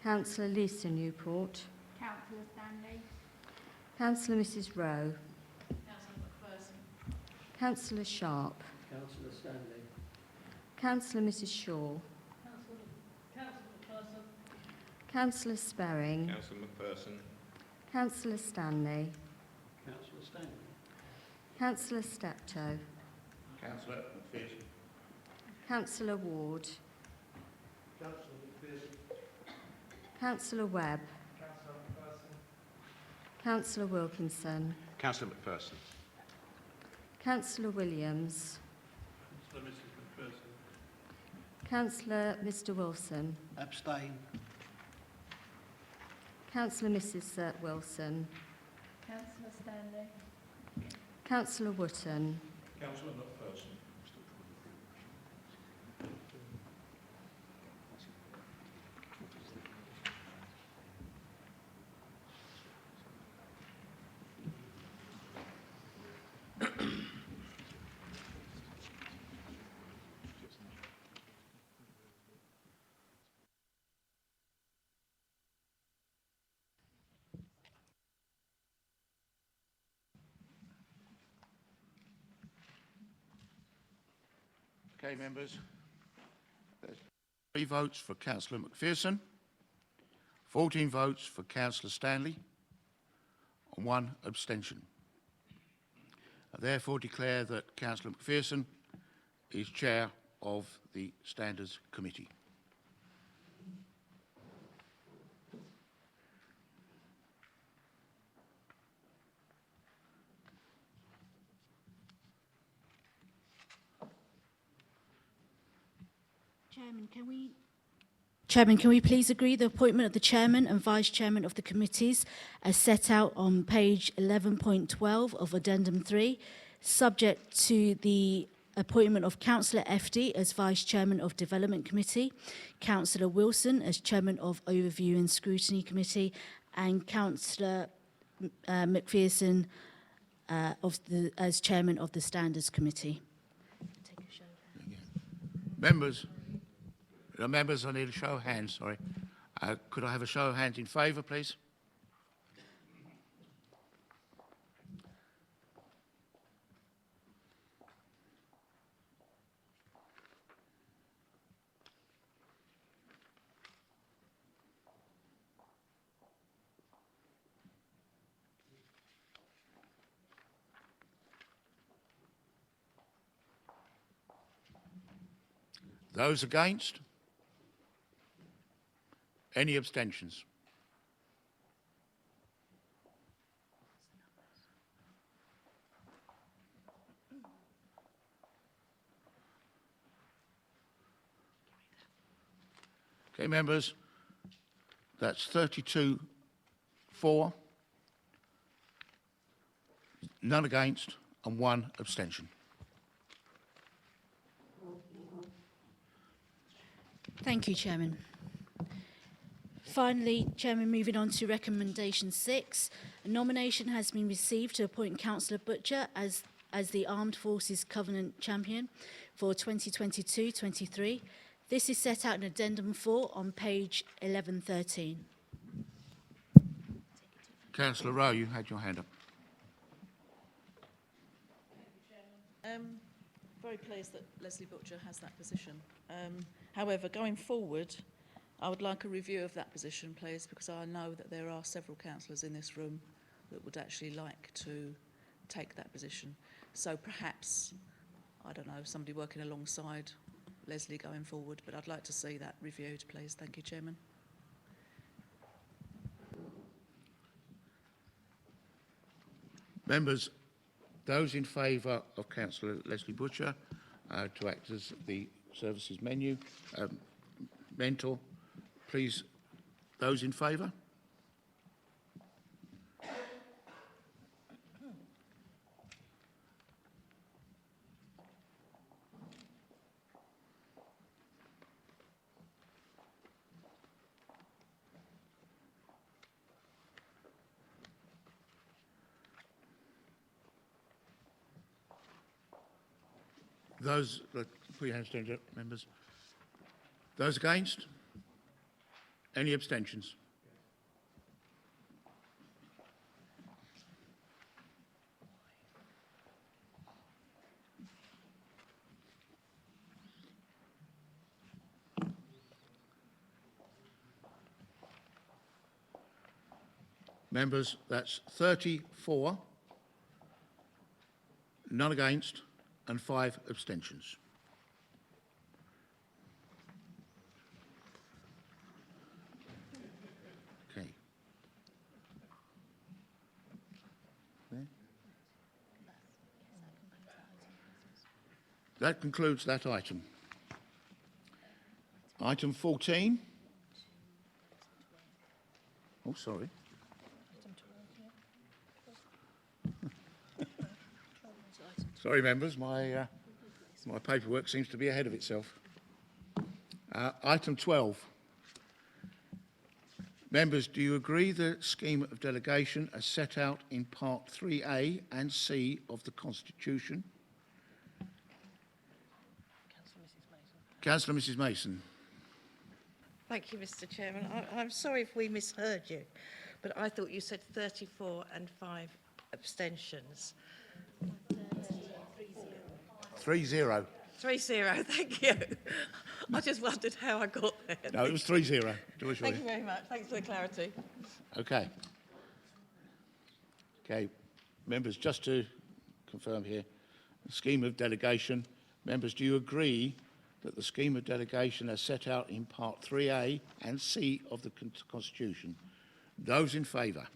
Councillor Lisa Newport. Councillor Stanley. Councillor Mrs Rowe. Councillor McPherson. Councillor Sharp. Councillor Stanley. Councillor Mrs Shaw. Councillor McPherson. Councillor Sperring. Councillor McPherson. Councillor Stanley. Councillor Stanley. Councillor Steptoe. Councillor McPherson. Councillor Ward. Councillor McPherson. Councillor Webb. Councillor McPherson. Councillor Wilkinson. Councillor McPherson. Councillor Williams. Councillor Mrs McPherson. Councillor Mr Wilson. Abstain. Councillor Mrs Wilson. Councillor Stanley. Councillor Wotton. Councillor McPherson. Okay, members. There's 3 votes for Councillor McPherson, 14 votes for Councillor Stanley, and 1 abstention. I therefore declare that Councillor McPherson is Chair of the Standards Committee. Chairman, can we please agree the appointment of the chairman and vice chairman of the committees as set out on page 11.12 of Addendum 3, subject to the appointment of Councillor FD as vice chairman of Development Committee, Councillor Wilson as chairman of Overview and Scrutiny Committee, and Councillor McPherson as chairman of the Standards Committee. Members, I need a show of hands, sorry. Could I have a show of hands in favour, please? Those against? Any abstentions? Okay, members, that's 32 for, none against, and 1 abstention. Thank you, Chairman. Finally, Chairman, moving on to recommendation 6, a nomination has been received to appoint Councillor Butcher as the Armed Forces Covenant Champion for 2022-23. This is set out in Addendum 4 on page 1113. Councillor Rowe, you had your hand up. Very pleased that Leslie Butcher has that position. However, going forward, I would like a review of that position, please, because I know that there are several councillors in this room that would actually like to take that position. So perhaps, I don't know, somebody working alongside Leslie going forward, but I'd like to see that reviewed, please. Thank you, Chairman. Members, those in favour of Councillor Leslie Butcher to act as the services mentor, please, those in favour? Those, put your hands down, members. Those against? Any abstentions? Members, that's 34, none against, and 5 abstentions. Okay. That concludes that item. Item 14. Oh, sorry. Sorry, members, my paperwork seems to be ahead of itself. Item 12. Members, do you agree the scheme of delegation as set out in Part 3A and C of the Constitution? Councillor Mrs Mason. Thank you, Mr Chairman. I'm sorry if we misheard you, but I thought you said 34 and 5 abstentions. 3-0. 3-0, thank you. I just wondered how I got there. No, it was 3-0. Do Thank you very much. Thanks for the clarity. Okay. Okay, members, just to confirm here, the scheme of delegation, members, do you agree that the scheme of delegation as set out in Part 3A and C of the Constitution. Those in favour?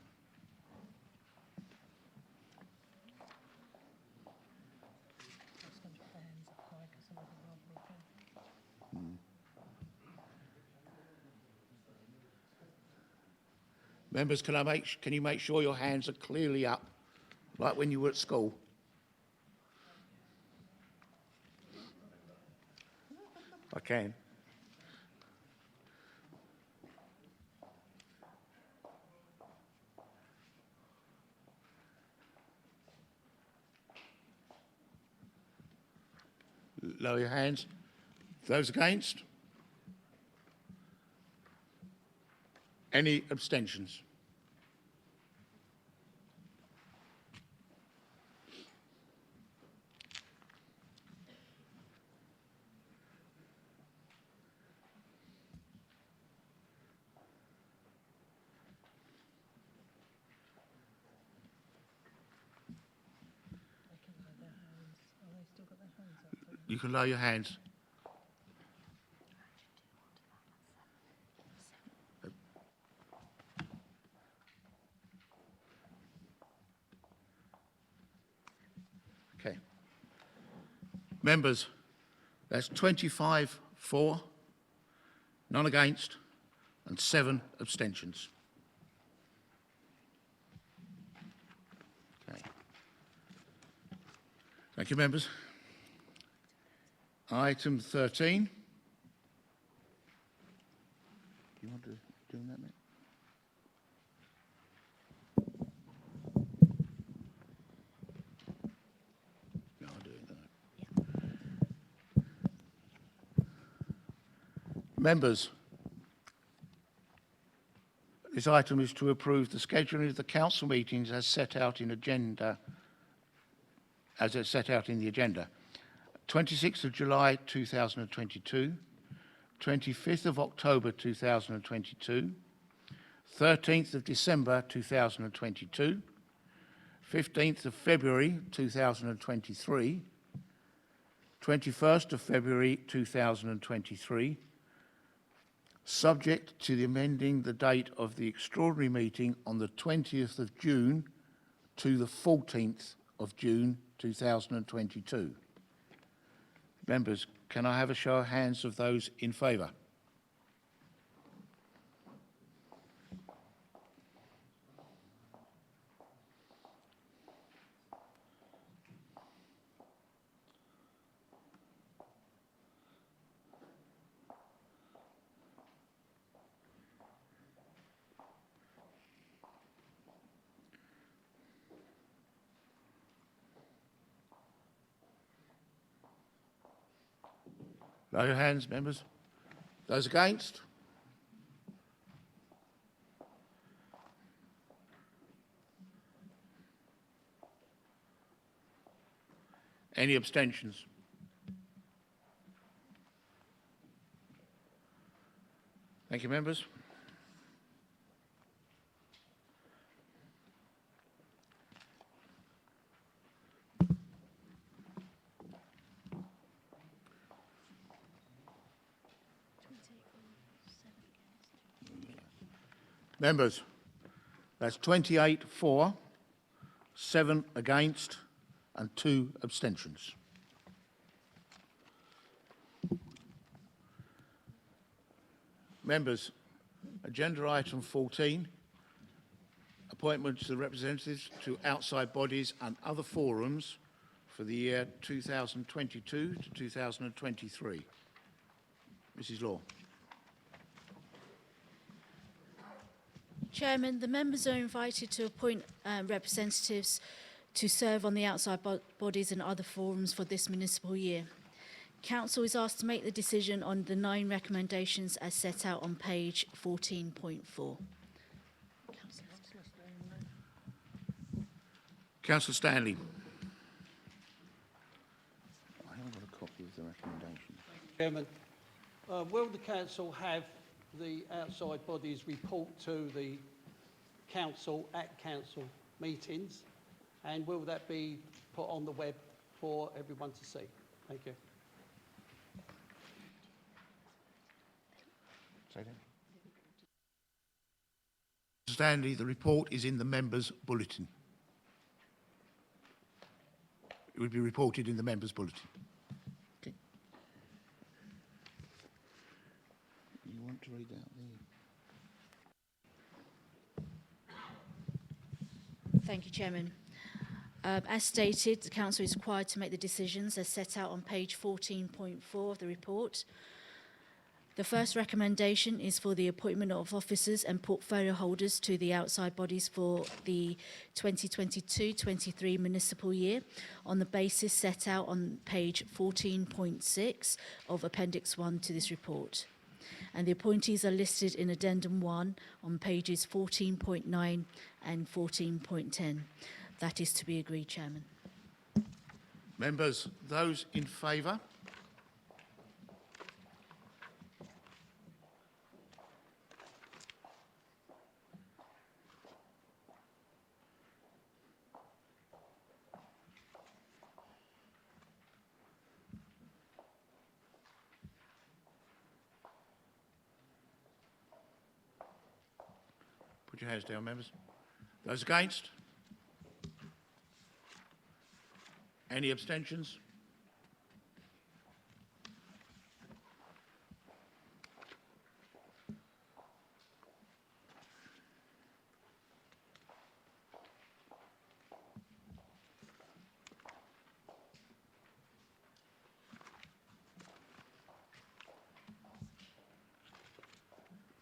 Members, can you make sure your hands are clearly up, like when you were at school? I can. Lower your hands. Those against? Any abstentions? You can lower your hands. Okay. Members, that's 25 for, none against, and 7 abstentions. Okay. Thank you, members. Item 13. Do you want to do that, mate? No, I'll do it. Yeah. Members, this item is to approve the scheduling of the council meetings as set out in agenda, as it's set out in the agenda. 26th of July 2022, 25th of October 2022, 13th of December 2022, 15th of February 2023, 21st of February 2023, subject to the amending the date of the extraordinary meeting on the 20th of June to the 14th of June 2022. Members, can I have a show of hands of those in favour? Lower your hands, members. Those against? Any abstentions? Thank you, members. Members, that's 28 for, 7 against, and 2 abstentions. Members, agenda item 14, appointments of representatives to outside bodies and other forums for the year 2022 to 2023. Mrs. Law. Chairman, the members are invited to appoint representatives to serve on the outside bodies and other forums for this municipal year. Council is asked to make the decision on the 9 recommendations as set out on page 14.4. Councillor Stanley. I haven't got a copy of the recommendation. Chairman, will the council have the outside bodies report to the council at council meetings, and will that be put on the web for everyone to see? Thank you. Say that. Stanley, the report is in the members' bulletin. It would be reported in the members' bulletin. Okay. You want to read out the... Thank you, Chairman. As stated, the Council is required to make the decisions as set out on page 14.4 of the report. The first recommendation is for the appointment of officers and portfolio holders to the outside bodies for the 2022-23 municipal year on the basis set out on page 14.6 of Appendix 1 to this report. And the appointees are listed in Addendum 1 on pages 14.9 and 14.10. That is to be agreed, Chairman. Members, those in favour? Put your hands down, members. Those against? Any abstentions?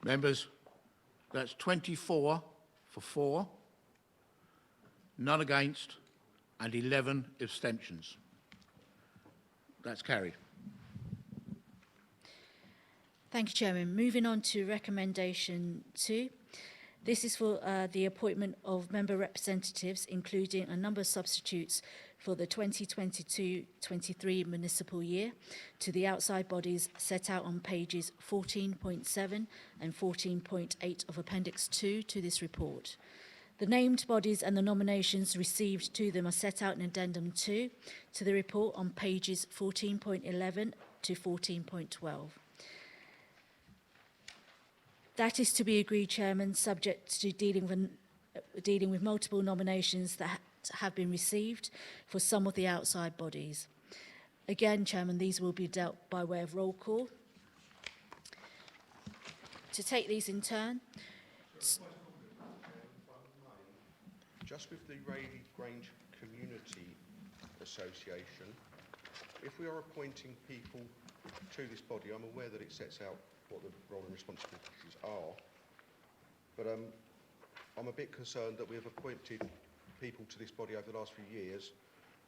Members, that's 24 for 4, none against, and 11 abstentions. That's carried. Thank you, Chairman. Moving on to recommendation 2. This is for the appointment of member representatives, including a number of substitutes for the 2022-23 municipal year to the outside bodies set out on pages 14.7 and 14.8 of Appendix 2 to this report. The named bodies and the nominations received to them are set out in Addendum 2 to the report on pages 14.11 to 14.12. That is to be agreed, Chairman, subject to dealing with multiple nominations that have been received for some of the outside bodies. Again, Chairman, these will be dealt by way of roll call. To take these in turn. Just with the Rayleigh Grange Community Association, if we are appointing people to this body, I'm aware that it sets out what the role and responsibilities are, but I'm a bit concerned that we have appointed people to this body over the last few years.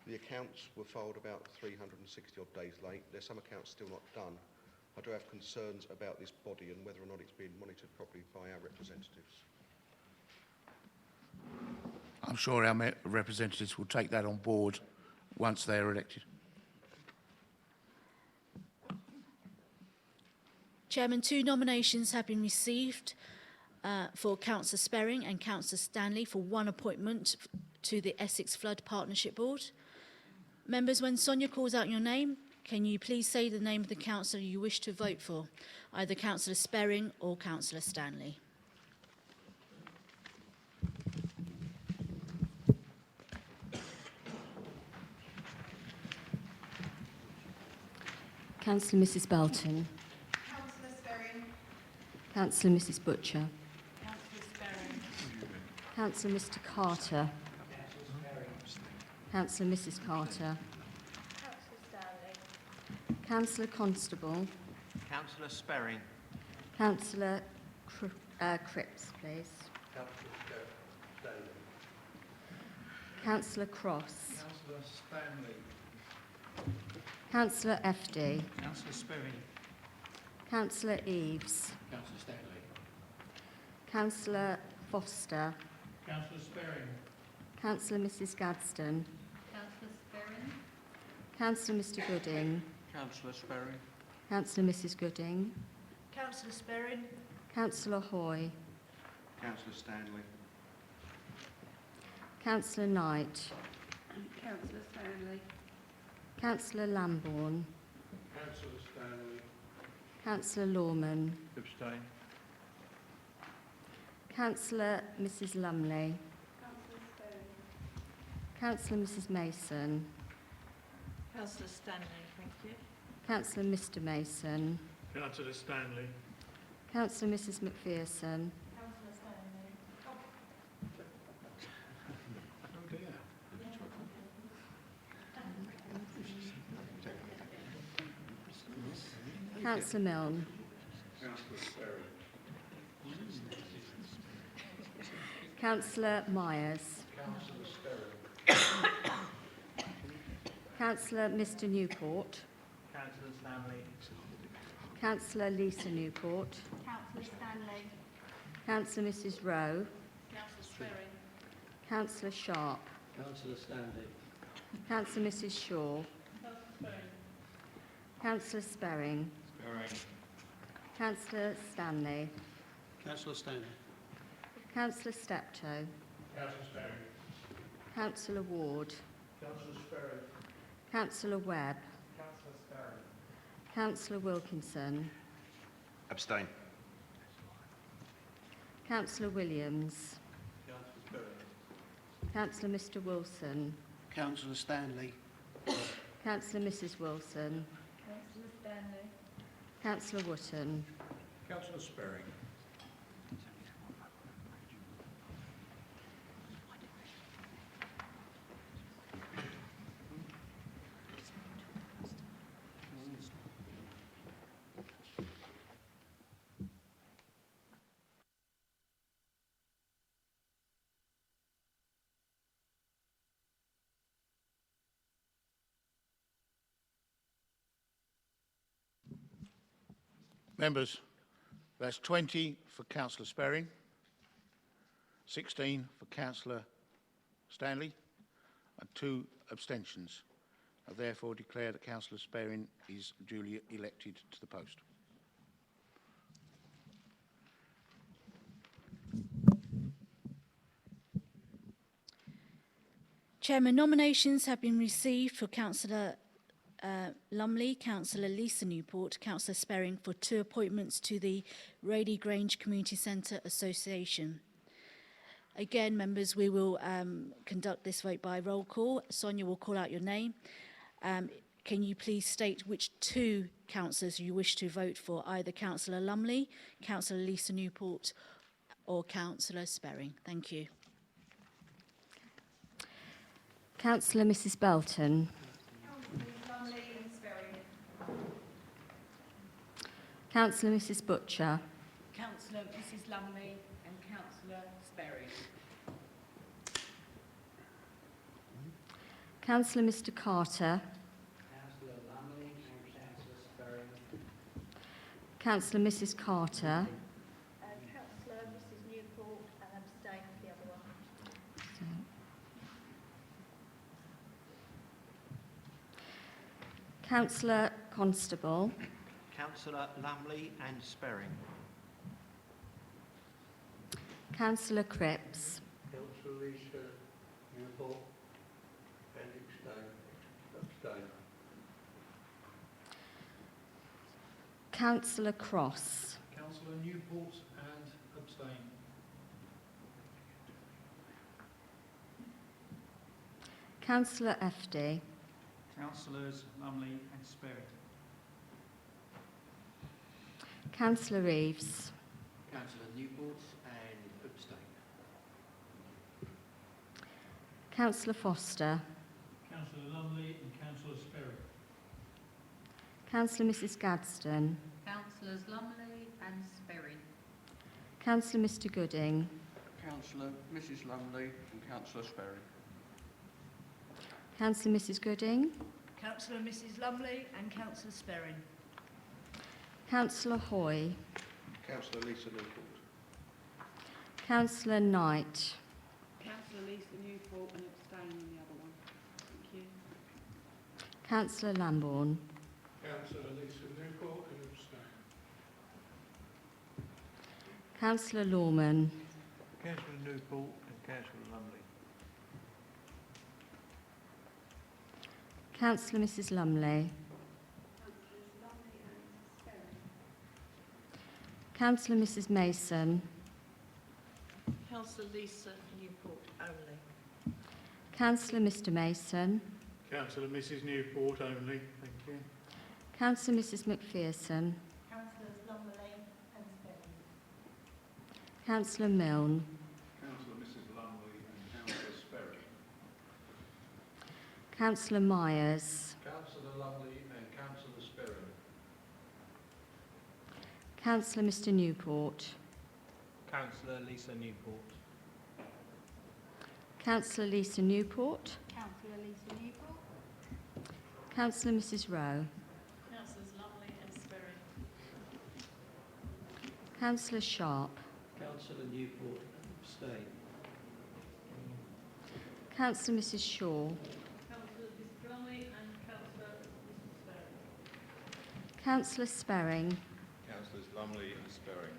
The accounts were filed about 360 odd days late. There's some accounts still not done. I do have concerns about this body and whether or not it's being monitored properly by our representatives. I'm sure our representatives will take that on board once they are elected. Chairman, 2 nominations have been received for Councillor Sperring and Councillor Stanley for 1 appointment to the Essex Flood Partnership Board. Members, when Sonia calls out your name, can you please say the name of the councillor you wish to vote for, either Councillor Sperring or Councillor Stanley? Councillor Mrs Belton. Councillor Sperring. Councillor Mrs Butcher. Councillor Sperring. Councillor Mr Carter. Councillor Mrs Carter. Councillor Stanley. Councillor Constable. Councillor Sperring. Councillor Cripps, please. Councillor Cross. Councillor Stanley. Councillor FD. Councillor Sperring. Councillor Eaves. Councillor Stanley. Councillor Foster. Councillor Sperring. Councillor Mrs Gadsden. Councillor Sperring. Councillor Mr Gooding. Councillor Sperring. Councillor Mrs Gooding. Councillor Sperring. Councillor Hoy. Councillor Stanley. Councillor Knight. Councillor Stanley. Councillor Lambourne. Councillor Stanley. Councillor Lorman. Abstain. Councillor Mrs Lumley. Councillor Mrs Mason. Councillor Stanley, thank you. Councillor Mr Mason. Councillor Stanley. Councillor Mrs McPherson. Councillor Stanley. Councillor Milne. Councillor Myers. Councillor Mr Newport. Councillor Stanley. Councillor Lisa Newport. Councillor Stanley. Councillor Mrs Rowe. Councillor Sperry. Councillor Sharp. Councillor Stanley. Councillor Mrs Shaw. Councillor Sperring. Councillor Stanley. Councillor Stanley. Councillor Steptoe. Councillor Sperry. Councillor Ward. Councillor Sperry. Councillor Webb. Councillor Sperry. Councillor Wilkinson. Abstain. Councillor Williams. Councillor Sperry. Councillor Mr Wilson. Councillor Stanley. Councillor Mrs Wilson. Councillor Stanley. Councillor Wotton. Councillor Sperry. Members, that's 20 for Councillor Sperring, 16 for Councillor Stanley, and 2 abstentions. I therefore declare that Councillor Sperring is duly elected to the post. Chairman, nominations have been received for Councillor Lumley, Councillor Lisa Newport, Councillor Sperring for 2 appointments to the Rady Grange Community Centre Association. Again, members, we will conduct this vote by roll call. Sonia will call out your name. Can you please state which 2 councillors you wish to vote for, either Councillor Lumley, Councillor Lisa Newport or Councillor Sperring? Thank you. Councillor Mrs Belton. Councillor Mrs Butcher. Councillor Mrs Lumley and Councillor Sperry. Councillor Mr Carter. Councillor Lumley and Councillor Sperry. Councillor Mrs Carter. Councillor Mrs Newport and abstain for the other one. Councillor Constable. Councillor Lumley and Sperring. Councillor Cripps. Councillor Lisa Newport and abstain. Councillor Cross. Councillor Newport and abstain. Councillor Efty. Councillors Lumley and Sperring. Councillor Reeves. Councillor Newport and abstain. Councillor Foster. Councillor Lumley and Councillor Sperry. Councillor Mrs Gadsden. Councillors Lumley and Sperry. Councillor Mr Gooding. Councillor Mrs Lumley and Councillor Sperring. Councillor Mrs Gooding. Councillor Mrs Lumley and Councillor Sperring. Councillor Hoy. Councillor Lisa Newport. Councillor Knight. Councillor Lisa Newport and abstain on the other one. Thank you. Councillor Lambourne. Councillor Lisa Newport and abstain. Councillor Lorman. Councillor Newport and Councillor Lumley. Councillor Mrs Lumley. Councillor Mrs Mason. Councillor Lisa Newport only. Councillor Mr Mason. Councillor Mrs Newport only. Thank you. Councillor Mrs Macpherson. Councillors Lumley and Sperry. Councillor Milne. Councillor Mrs Lumley and Councillor Sperry. Councillor Myers. Councillor Lumley and Councillor Sperry. Councillor Mr Newport. Councillor Lisa Newport. Councillor Lisa Newport. Councillor Lisa Newport. Councillor Mrs Rowe. Councillors Lumley and Sperry. Councillor Sharp. Councillor Newport, abstain. Councillor Mrs Shaw. Councillor Mrs Lumley and Councillor Mrs Sperry. Councillor Sperring. Councillors Lumley and Sperry.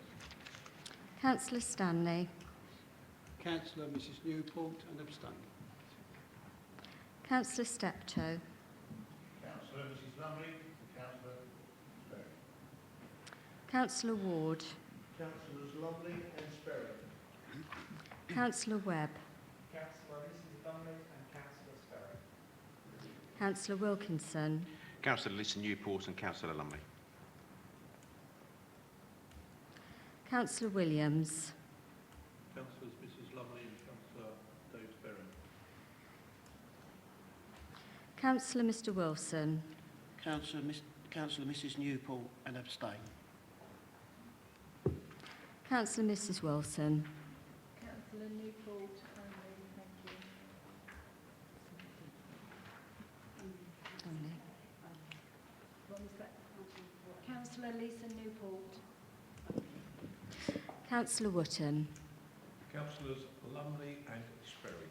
Councillor Stanley. Councillor Mrs Newport and abstain. Councillor Steptoe. Councillor Mrs Lumley, Councillor Sperry. Councillor Ward. Councillors Lumley and Sperry. Councillor Webb. Councillor Mrs Lumley and Councillor Sperry. Councillor Wilkinson. Councillor Lisa Newport and Councillor Lumley. Councillor Williams. Councillors Mrs Lumley and Councillor Dave Sperry. Councillor Mr Wilson. Councillor Mrs Newport and abstain. Councillor Mrs Wilson. Councillor Newport only, thank you. What was that? Councillor Lisa Newport. Councillor Wotton. Councillors Lumley and Sperry.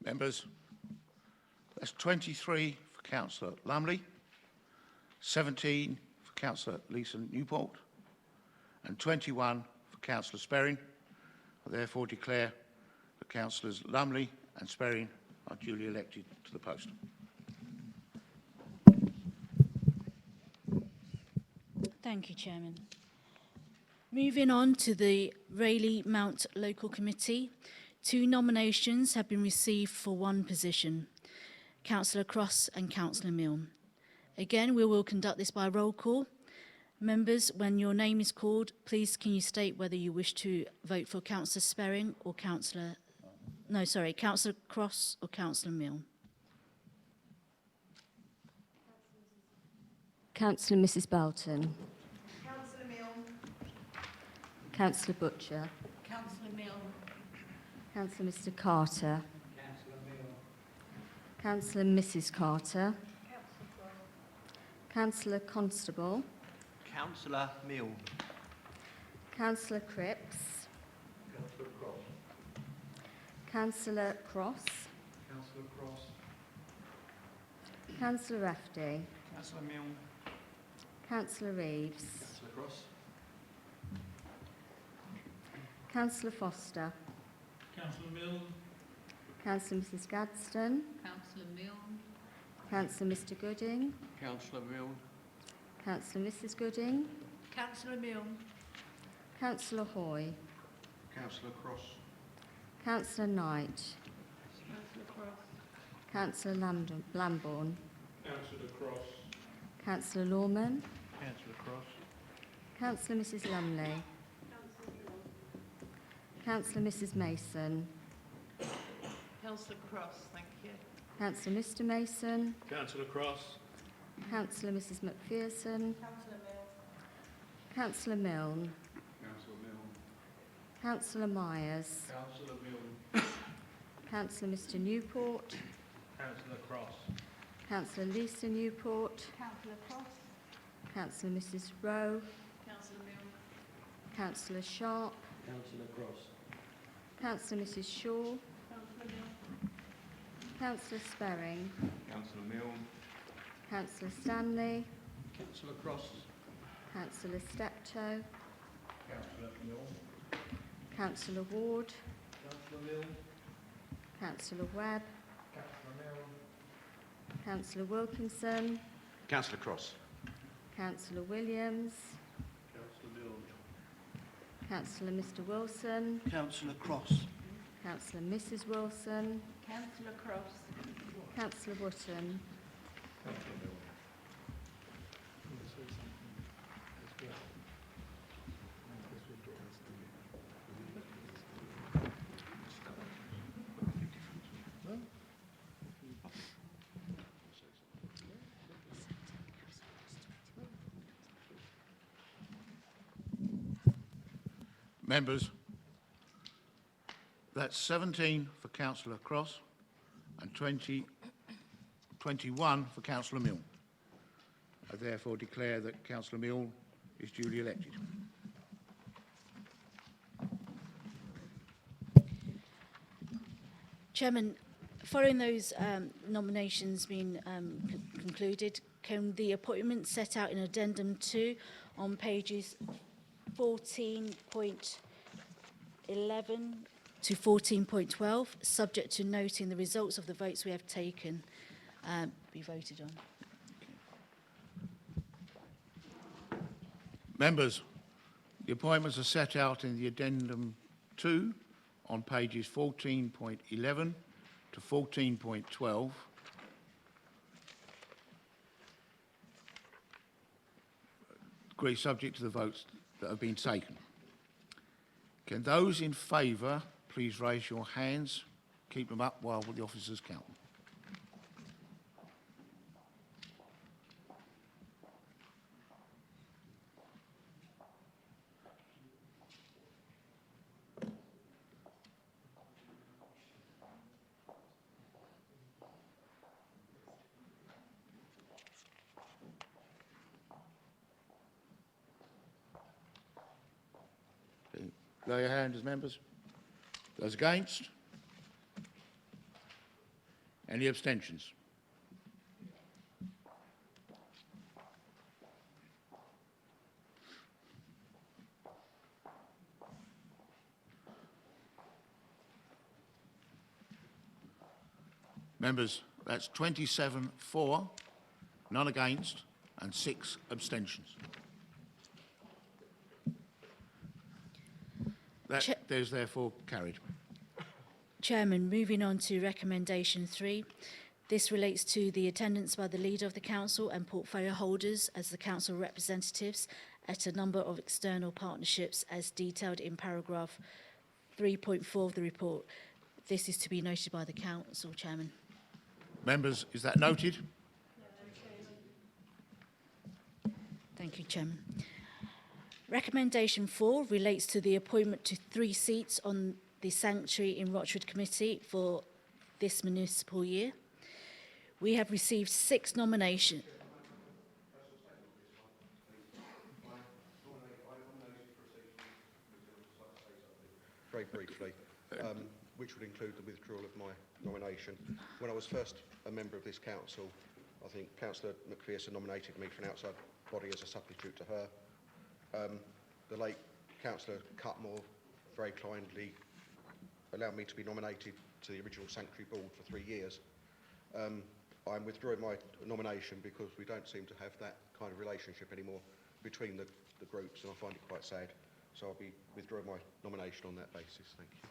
Members, that's 23 for Councillor Lumley, 17 for Councillor Lisa Newport, and 21 for Councillor Sperring. I therefore declare that Councillors Lumley and Sperring are duly elected to the post. Thank you, Chairman. Moving on to the Rayleigh Mount Local Committee, 2 nominations have been received for 1 position, Councillor Cross and Councillor Milne. Again, we will conduct this by roll call. Members, when your name is called, please can you state whether you wish to vote for Councillor Sperring or Councillor Cross or Councillor Milne. Councillor Mrs Belton. Councillor Milne. Councillor Butcher. Councillor Milne. Councillor Mr Carter. Councillor Mrs Carter. Councillor Constable. Councillor Milne. Councillor Cripps. Councillor Cross. Councillor Cross. Councillor Cross. Councillor Rafferty. Councillor Milne. Councillor Reeves. Councillor Cross. Councillor Foster. Councillor Milne. Councillor Mrs Gadsden. Councillor Milne. Councillor Mr Gooding. Councillor Milne. Councillor Mrs Gooding. Councillor Milne. Councillor Hoy. Councillor Cross. Councillor Knight. Councillor Cross. Councillor Lambourne. Councillor Cross. Councillor Lawman. Councillor Cross. Councillor Mrs Lumley. Councillor Mrs Mason. Councillor Cross, thank you. Councillor Mr Mason. Councillor Cross. Councillor Mrs McPherson. Councillor Milne. Councillor Milne. Councillor Myers. Councillor Milne. Councillor Mr Newport. Councillor Cross. Councillor Lisa Newport. Councillor Cross. Councillor Mrs Rowe. Councillor Milne. Councillor Sharp. Councillor Cross. Councillor Mrs Shaw. Councillor Milne. Councillor Sperring. Councillor Milne. Councillor Stanley. Councillor Cross. Councillor Steptoe. Councillor Milne. Councillor Ward. Councillor Milne. Councillor Webb. Councillor Milne. Councillor Wilkinson. Councillor Cross. Councillor Williams. Councillor Milne. Councillor Mr Wilson. Councillor Cross. Councillor Mrs Wilson. Councillor Cross. Councillor Wotton. Councillor Milne. Members, that's 17 for Councillor Cross and 21 for Councillor Milne. I therefore declare that Councillor Milne is duly elected. Chairman, following those nominations being concluded, can the appointment set out in Addendum 2 on pages 14.11 to 14.12, subject to noting the results of the votes we have taken, be voted on? Members, the appointments are set out in the Addendum 2 on pages 14.11 to 14.12. Agree subject to the votes that have been taken. Can those in favour please raise your hands? Keep them up while the officers count them. Lower your hands as members. Those against? Any abstentions? Members, that's 27 for, none against, and 6 abstentions. That is therefore carried. Chairman, moving on to recommendation 3. This relates to the attendance by the leader of the council and portfolio holders as the council representatives at a number of external partnerships as detailed in paragraph 3.4 of the report. This is to be noted by the council, Chairman. Members, is that noted? Thank you, Chairman. Recommendation 4 relates to the appointment to 3 seats on the Sanctuary in Rochford Committee for this municipal year. We have received 6 nominations. Very briefly, which would include the withdrawal of my nomination. When I was first a member of this council, I think Councillor McPherson nominated me for an outside body as a substitute to her. The late Councillor Cutmore very kindly allowed me to be nominated to the original Sanctuary Board for 3 years. I'm withdrawing my nomination because we don't seem to have that kind of relationship anymore between the groups, and I find it quite sad. So I'll be withdrawing my nomination on that basis. Thank you.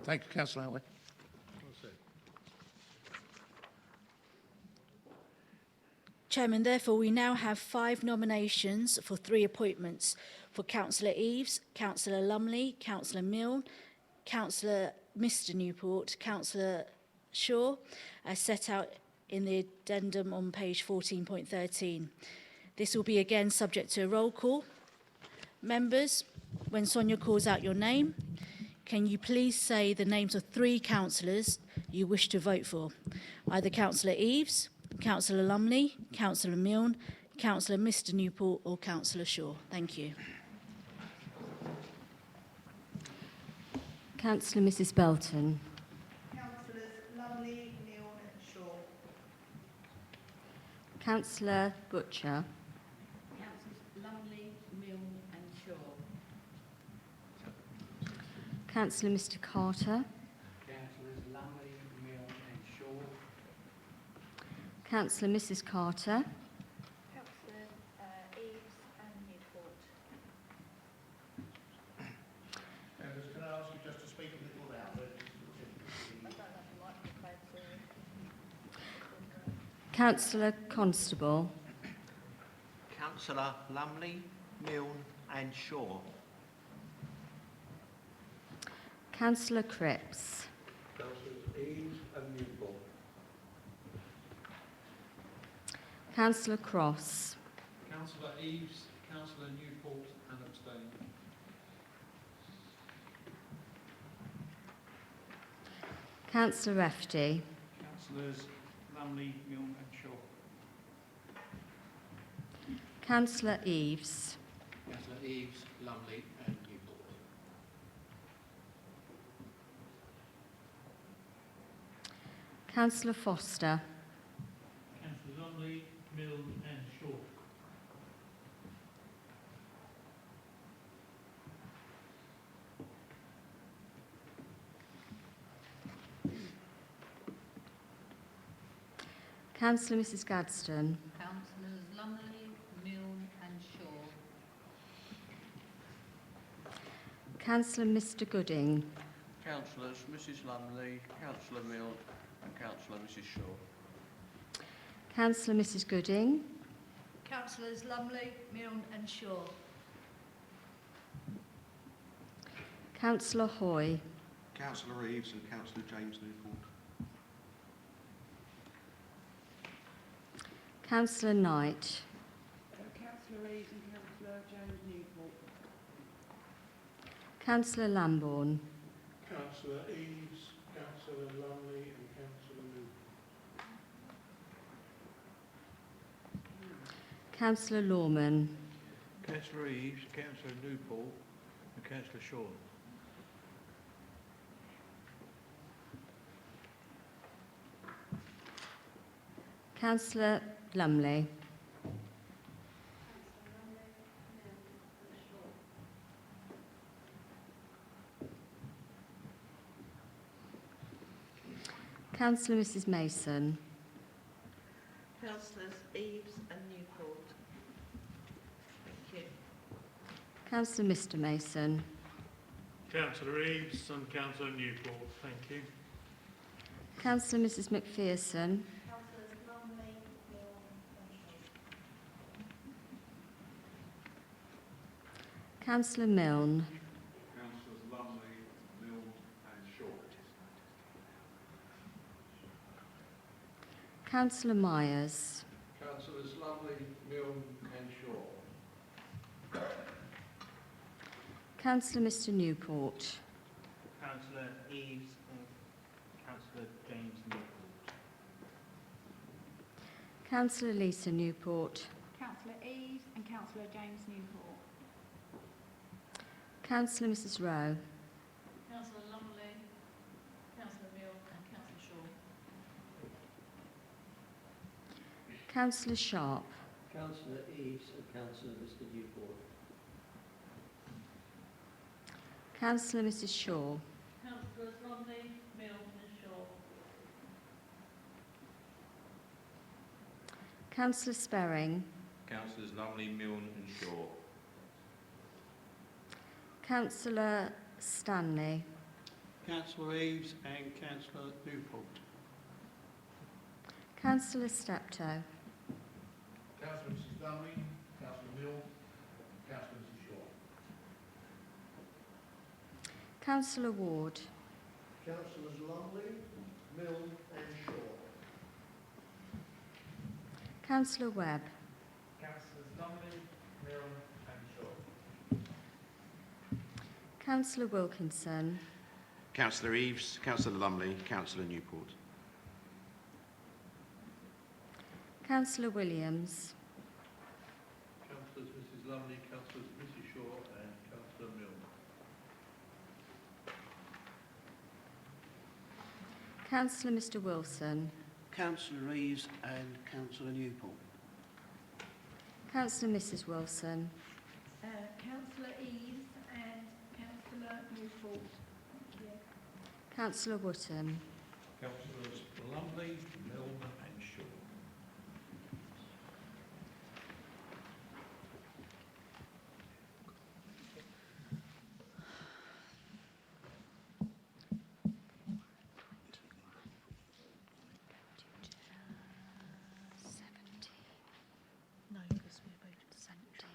Thank you, Councillor Alwyn. Chairman, therefore, we now have 5 nominations for 3 appointments for Councillor Eaves, Councillor Lumley, Councillor Milne, Councillor Mr Newport, Councillor Shaw, as set out in the addendum on page 14.13. This will be again subject to a roll call. Members, when Sonia calls out your name, can you please say the names of 3 councillors you wish to vote for? Either Councillor Eaves, Councillor Lumley, Councillor Milne, Councillor Mr Newport or Councillor Shaw. Thank you. Councillor Mrs Belton. Councillors Lumley, Milne and Shaw. Councillor Butcher. Councillors Lumley, Milne and Shaw. Councillor Mr Carter. Councillors Lumley, Milne and Shaw. Councillor Mrs Carter. Councillor Eaves and Newport. Members, can I ask you just to speak a little louder? Councillor Constable. Councillor Lumley, Milne and Shaw. Councillor Cripps. Councillors Eaves and Newport. Councillor Cross. Councillor Eaves, Councillor Newport and abstain. Councillor Refty. Councillors Lumley, Milne and Shaw. Councillor Eaves. Councillor Eaves, Lumley and Newport. Councillor Foster. Councillors Lumley, Milne and Shaw. Councillor Mrs Gadsden. Councillors Lumley, Milne and Shaw. Councillor Mr Gooding. Councillors Mrs Lumley, Councillor Milne and Councillor Mrs Shaw. Councillor Mrs Gooding. Councillors Lumley, Milne and Shaw. Councillor Hoy. Councillor Eaves and Councillor James Newport. Councillor Knight. Councillor Eaves and Councillor James Newport. Councillor Lambourne. Councillor Eaves, Councillor Lumley and Councillor Newport. Councillor Lawman. Councillor Eaves, Councillor Newport and Councillor Shaw. Councillor Lumley. Councillor Mrs Mason. Councillors Eaves and Newport. Thank you. Councillor Mr Mason. Councillor Eaves and Councillor Newport. Thank you. Councillor Mrs Macpherson. Councillors Lumley, Milne and Shaw. Councillor Milne. Councillors Lumley, Milne and Shaw. Councillor Myers. Councillors Lumley, Milne and Shaw. Councillor Mr Newport. Councillor Eaves and Councillor James Newport. Councillor Lisa Newport. Councillor Eaves and Councillor James Newport. Councillor Mrs Rowe. Councillor Lumley, Councillor Milne and Councillor Shaw. Councillor Sharp. Councillor Eves and Councillor Mr Newport. Councillor Mrs Shaw. Councillors Lumley, Milne and Shaw. Councillor Sperring. Councillors Lumley, Milne and Shaw. Councillor Stanley. Councillor Eves and Councillor Newport. Councillor Steptoe. Councillor Mrs Lumley, Councillor Milne, Councillor Mrs Shaw. Councillor Ward. Councillors Lumley, Milne and Shaw. Councillor Webb. Councillors Lumley, Milne and Shaw. Councillor Wilkinson. Councillor Eves, Councillor Lumley, Councillor Newport. Councillor Williams. Councillors Mrs Lumley, Councillors Mrs Shaw and Councillor Milne. Councillor Mr Wilson. Councillor Eves and Councillor Newport. Councillor Mrs Wilson. Councillor Eves and Councillor Newport. Thank you. Councillor Wootton. Councillors Lumley, Milne and Shaw. No, because we voted 17.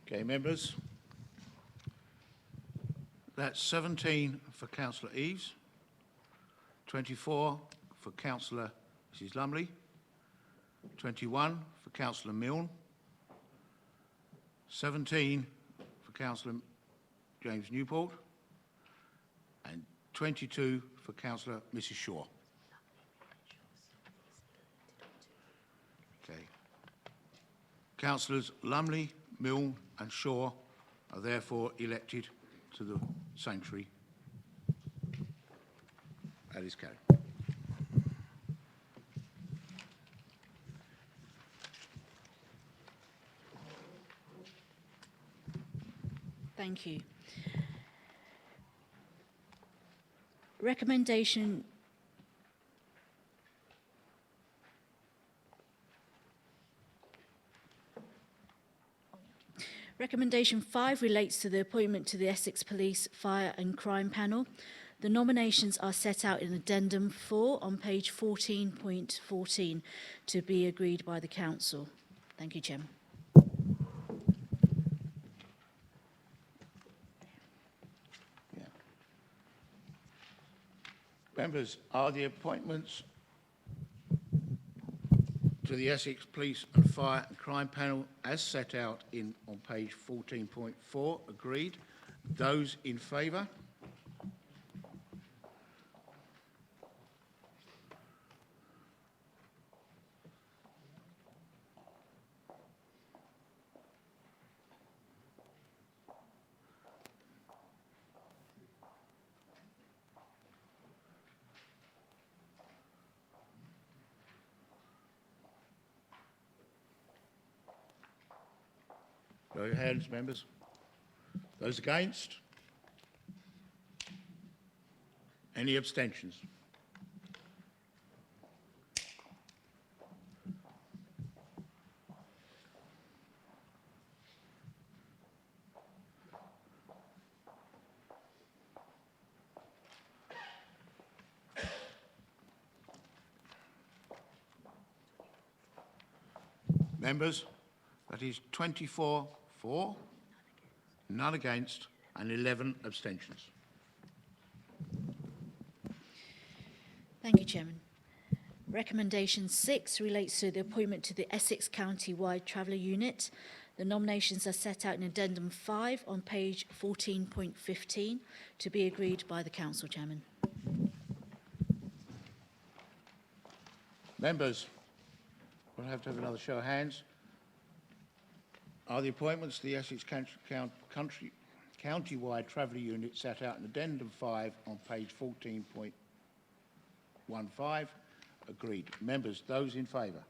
Okay, members. That's 17 for Councillor Eves, 24 for Councillor Mrs Lumley, 21 for Councillor Milne, 17 for Councillor James Newport, and 22 for Councillor Mrs Shaw. Okay. Councillors Lumley, Milne and Shaw are therefore elected to the sanctuary. That is carried. Thank you. Recommendation Recommendation 5 relates to the appointment to the Essex Police Fire and Crime Panel. The nominations are set out in Addendum 4 on page 14.14 to be agreed by the Council. Thank you, Chairman. Members, are the appointments to the Essex Police and Fire and Crime Panel as set out on page 14.4 agreed? Those in favour? Show your hands, members. Those against? Any abstentions? Members, that is 24 for, none against, and 11 abstentions. Thank you, Chairman. Recommendation 6 relates to the appointment to the Essex County-wide Traveller Unit. The The nominations are set out in Addendum 5 on page 14.15 to be agreed by the Council Chairman. Members, we'll have to have another show of hands. Are the appointments to the Essex County-wide Traveller Unit set out in Addendum 5 on page 14.15 agreed? Members, those in favour?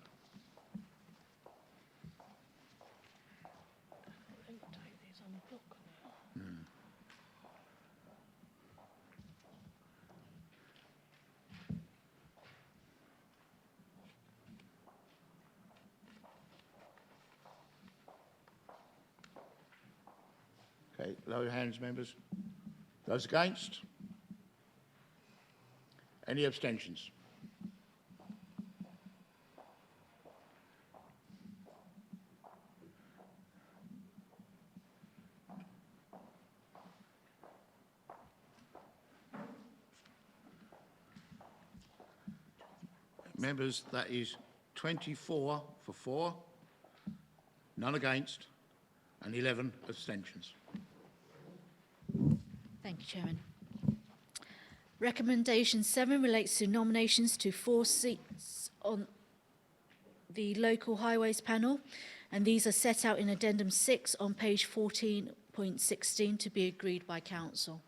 Okay, lower hands, members. Those against? Any abstentions? Members, that is 24 for 4, none against, and 11 abstentions. Thank you, Chairman. Recommendation 7 relates to nominations to 4 seats on the Local Highways Panel, and these are set out in Addendum 6 on page 14.16 to be agreed by Council.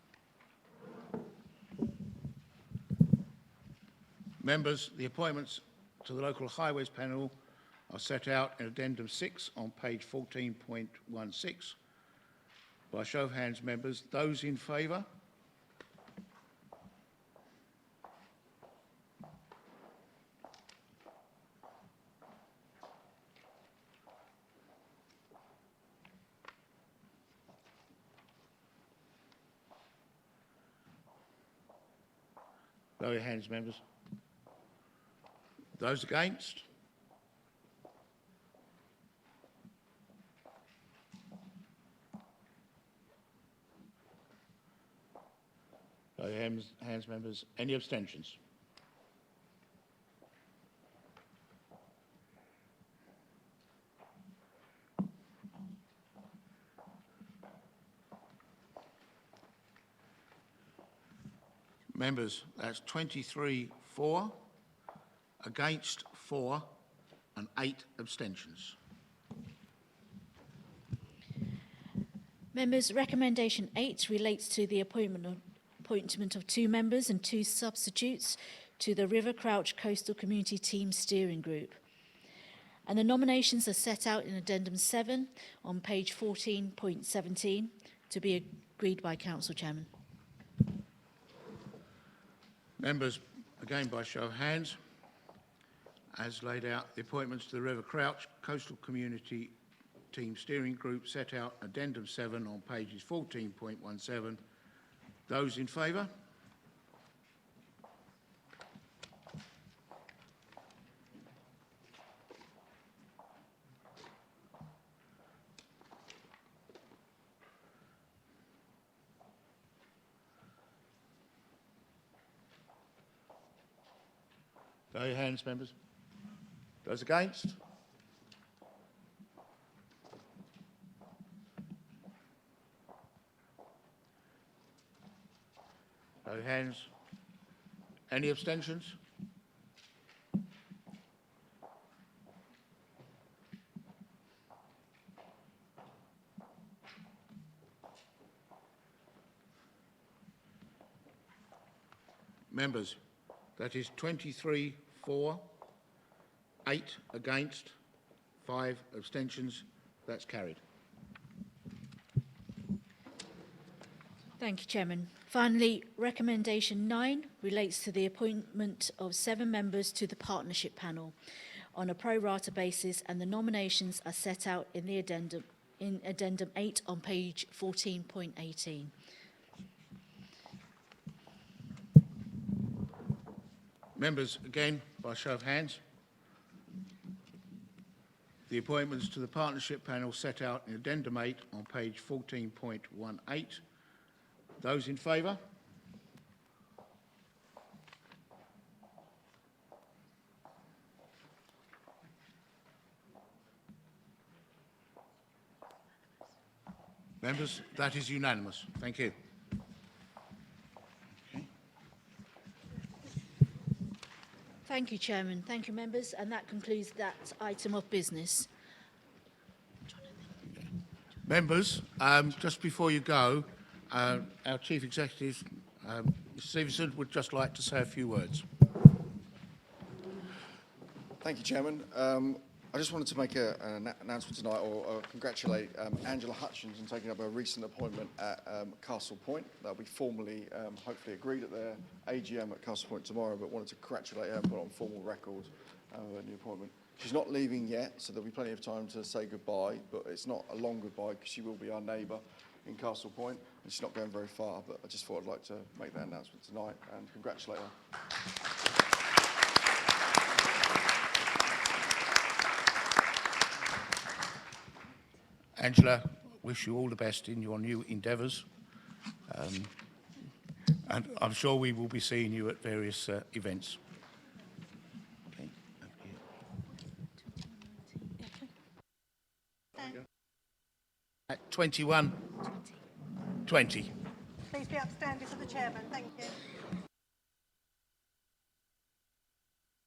Members, the appointments to the Local Highways Panel are set out in Addendum 6 on page 14.16. By show of hands, members, those in favour? Lower your hands, members. Those against? Lower your hands, members. Any abstentions? Members, that's 23 for, against 4, and 8 abstentions. Members, recommendation 8 relates to the appointment of 2 members and 2 substitutes to the River Crouch Coastal Community Team Steering Group. And the nominations are set out in Addendum 7 on page 14.17 to be agreed by Council Chairman. Members, again by show of hands, as laid out, the appointments to the River Crouch Coastal Community Team Steering Group set out Addendum 7 on pages 14.17. Those in favour? Lower your hands, members. Those against? Lower your hands. Any abstentions? Members, that is 23 for, 8 against, 5 abstentions. That's carried. Thank you, Chairman. Finally, recommendation 9 relates to the appointment of 7 members to the Partnership Panel on a pro rata basis, and the nominations are set out in the addendum, in Addendum 8 on page 14.18. Members, again, by show of hands, the appointments to the Partnership Panel set out in Addendum 8 on page 14.18. Those in favour? Members, that is unanimous. Thank you. Thank you, Chairman. Thank you, members. And that concludes that item of business. Members, just before you go, our Chief Executive, Mr Stevenson, would just like to say a few words. Thank you, Chairman. I just wanted to make an announcement tonight, or congratulate Angela Hutchins on taking up a recent appointment at Castle Point. That'll be formally, hopefully agreed at their AGM at Castle Point tomorrow, but wanted to congratulate her and put on formal record her new appointment. She's not leaving yet, so there'll be plenty of time to say goodbye, but it's not a long goodbye because she will be our neighbour in Castle Point, and she's not going very far, but I just thought I'd like to make that announcement tonight and congratulate her. Angela, wish you all the best in your new endeavours. And I'm sure we will be seeing you at various events. Okay. At 21:20. Please be upstanding for the chairman. Thank you.